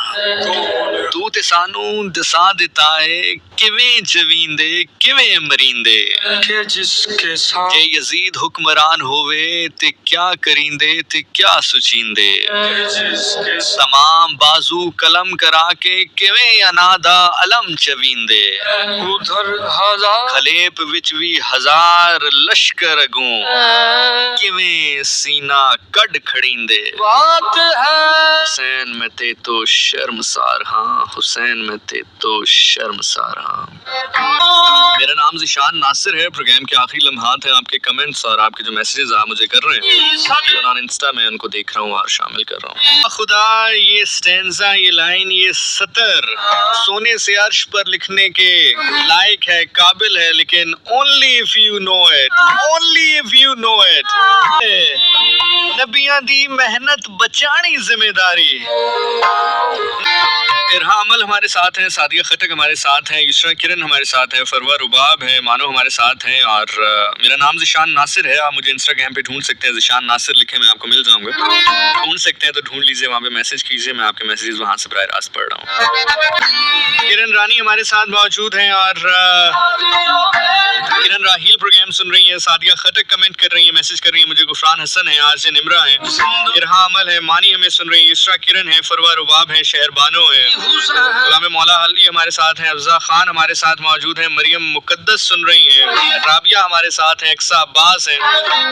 तू ते सानू दसा देता है किवें जवींदे किवें मरींदे।
के जिसके
जे
सामने
यजीद हुक्मरान होवे ते क्या करींदे ते क्या सुचींदे।
जिसके
तमाम बाजू कलम करा के किवें अनादा अलम चवींदे।
उधर हजार
खलेप विच भी हजार लश्कर अगू किवें सीना कड खड़ींदे।
बात है,
हुसैन में ते तो शर्मसार, हाँ हुसैन में ते तो शर्मसार। हाँ मेरा नाम ज़िशान नासिर है। प्रोग्राम के आखिरी लम्हात हैं, आपके कमेंट्स और आपके जो मैसेजेस आप मुझे कर रहे हैं ऑन इंस्टा में उनको देख रहा हूँ और शामिल कर रहा हूँ। खुदा ये स्टैंजा, ये लाइन, ये सतर सोने से अर्श पर लिखने के लायक है, काबिल है, लेकिन only if you know it, only if you know it. नबियां दी मेहनत बचानी जिम्मेदारी। इरहा अमल हमारे साथ हैं, सादिया खटक हमारे साथ हैं, युसरा किरण हमारे साथ है, फरवा रुबाब है, मानो हमारे साथ हैं और मेरा नाम ज़िशान नासिर है। आप मुझे इंस्टाग्राम पे ढूंढ सकते हैं, ज़िशान नासिर लिखे मैं आपको मिल जाऊंगा। ढूंढ सकते हैं तो ढूंढ लीजिए, वहाँ पे मैसेज कीजिए, मैं आपके मैसेजेस वहाँ से बराह रास्त पढ़ रहा हूँ। किरण रानी हमारे साथ मौजूद हैं और किरण राहील प्रोग्राम सुन रही है, सादिया खटक कमेंट कर रही है, मैसेज कर रही है मुझे, गुफरान हसन है, आज निमरा है, इरहा अमल है, मानी हमें सुन रही है, युसरा किरण है, फरवा रुबाब है, शहर बानो है, गुलाम मौला अली हमारे साथ हैं, अफजा खान हमारे साथ मौजूद हैं, मरियम मुकद्दस सुन रही हैं, राबिया हमारे साथ हैं, एक्सा अब्बास हैं,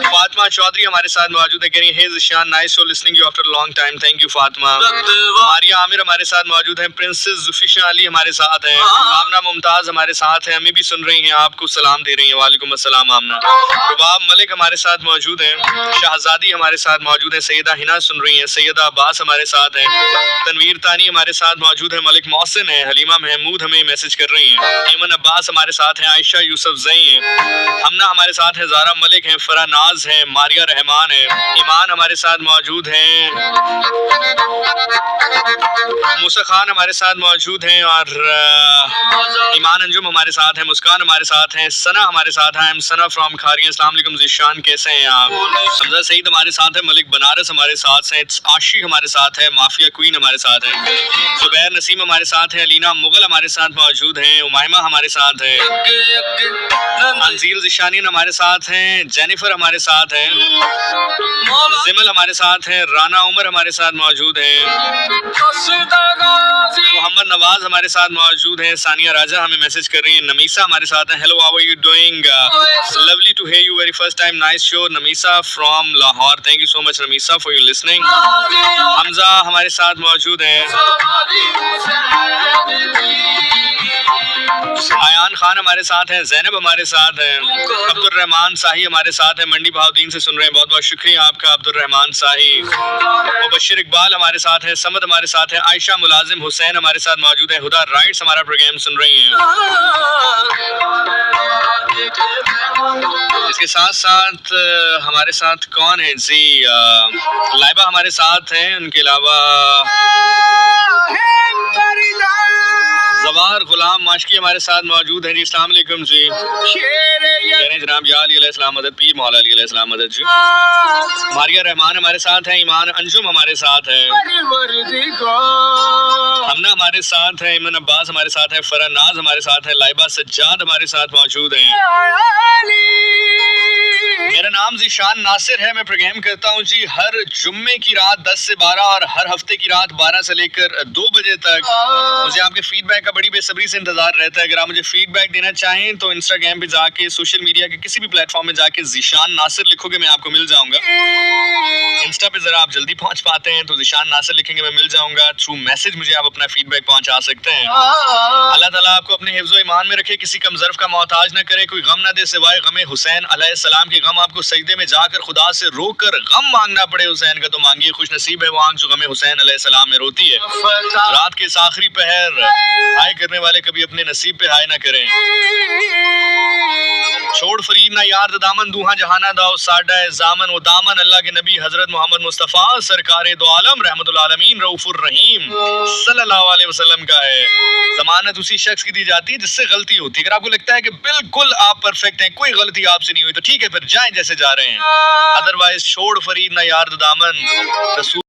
फातिमा चौधरी हमारे साथ मौजूद है, कह रही है hey Zeeshan nice to listening you after long time, thank you Fatima. Maria Aamir हमारे साथ मौजूद हैं, प्रिंसेस जुफिशा अली हमारे साथ हैं, आमना मुमताज हमारे साथ हैं, हमें भी सुन रही हैं, आपको सलाम दे रही हैं, वालेकुम अस्सलाम आमना। रुबाब मलिक हमारे साथ मौजूद हैं, शहजादी हमारे साथ मौजूद है, सैयदा हिना सुन रही हैं, सैयदा अब्बास हमारे साथ हैं, तनवीर तानी हमारे साथ मौजूद है, मलिक मोहसिन है, हलीमा महमूद हमें मैसेज कर रही हैं, ऐमन अब्बास हमारे साथ हैं, आयशा यूसुफ जई हैं, हमना हमारे साथ है, ज़ारा मलिक हैं, फरा नाज है, मारिया रहमान है, ईमान हमारे साथ मौजूद हैं, मूसा खान हमारे साथ मौजूद हैं और ईमान अंजुम हमारे साथ हैं, मुस्कान हमारे साथ हैं, सना हमारे साथ हैं, सना फ्रॉम खारी, अस्सलाम वालेकुम ज़िशान कैसे हैं आप? हमजा सईद हमारे साथ है, मलिक बनारस हमारे साथ हैं, आशी हमारे साथ है, माफिया क्वीन हमारे साथ है, जुबैर नसीम हमारे साथ है, अलीना मुगल हमारे साथ मौजूद हैं, उमाइमा हमारे साथ है, अंजील ज़िशानीन हमारे साथ हैं, जेनिफर हमारे साथ हैं, जिमल हमारे साथ हैं, राना उमर हमारे साथ मौजूद हैं, मोहम्मद नवाज हमारे साथ मौजूद हैं, सानिया राजा हमें मैसेज कर रही है, नमीसा हमारे साथ हैं, hello how are you doing, lovely to hear you, very first time, nice show, Namisa from Lahore, thank you so much Namisa for your listening. Hamza हमारे साथ मौजूद हैं, आयान खान हमारे साथ हैं, जैनब हमारे साथ हैं, अब्दुल रहमान साही हमारे साथ हैं, मंडी भावदीन से सुन रहे हैं, बहुत बहुत शुक्रिया आपका अब्दुल रहमान साही। मुबशिर इकबाल हमारे साथ हैं, समद हमारे साथ हैं, आयशा मुलाजिम हुसैन हमारे साथ मौजूद है, हुदा राइट्स हमारा प्रोग्राम सुन रही हैं। इसके साथ साथ हमारे साथ कौन है जी, लाइबा हमारे साथ हैं, उनके अलावा जवार गुलाम माशकी हमारे साथ मौजूद हैं जी, अस्सलाम वालेकुम जी, कह रहे जनाब या अली अलैहिस्सलाम मदद, पीर मौला अली अलैहिस्सलाम मदद जी। मारिया रहमान हमारे साथ हैं, ईमान अंजुम हमारे साथ है, हमना हमारे साथ है, इमन अब्बास हमारे साथ है, फरा नाज हमारे साथ है, लाइबा सज्जाद हमारे साथ मौजूद हैं। मेरा नाम ज़िशान नासिर है, मैं प्रोग्राम करता हूँ जी हर जुम्मे की रात 10 से 12 और हर हफ्ते की रात 12 से लेकर 2 बजे तक। मुझे आपके फीडबैक का बड़ी बेसब्री से इंतजार रहता है। अगर आप मुझे फीडबैक देना चाहें तो इंस्टाग्राम पे जाके, सोशल मीडिया के किसी भी प्लेटफॉर्म में जाके ज़िशान नासिर लिखोगे, मैं आपको मिल जाऊंगा। इंस्टा पे जरा आप जल्दी पहुंच पाते हैं तो ज़िशान नासिर लिखेंगे, मैं मिल जाऊंगा। थ्रू मैसेज मुझे आप अपना फीडबैक पहुंचा सकते हैं। अल्लाह ताला आपको अपने हिफ्ज़ो ईमान में रखे, किसी कमज़र्फ का मोहताज न करे, कोई गम न दे सिवाय गम हुसैन अलैहिस्सलाम के। गम आपको सजदे में जाकर खुदा से रोकर गम मांगना पड़े हुसैन का तो मांगिए, खुश नसीब है वो आंख जो गम हुसैन अलैहिस्सलाम में रोती है। रात के इस आखिरी पहर हाय करने वाले कभी अपने नसीब पे हाय ना करें। छोड़ फरीद ना यार दामन दूहा जहाना दाओ साडा जामन, वो दामन अल्लाह के नबी हजरत मोहम्मद मुस्तफ़ा सरकारे दो आलम रहमतुल आलमीन रऊफुर रहीम सल्लल्लाहु अलैहि वसल्लम का है। जमानत उसी शख्स की दी जाती है जिससे गलती होती है। अगर आपको लगता है कि बिल्कुल आप परफेक्ट हैं, कोई गलती आपसे नहीं हुई, तो ठीक है, फिर जाएं जैसे जा रहे हैं। अदरवाइज छोड़ फरीद ना यार दामन, रसूल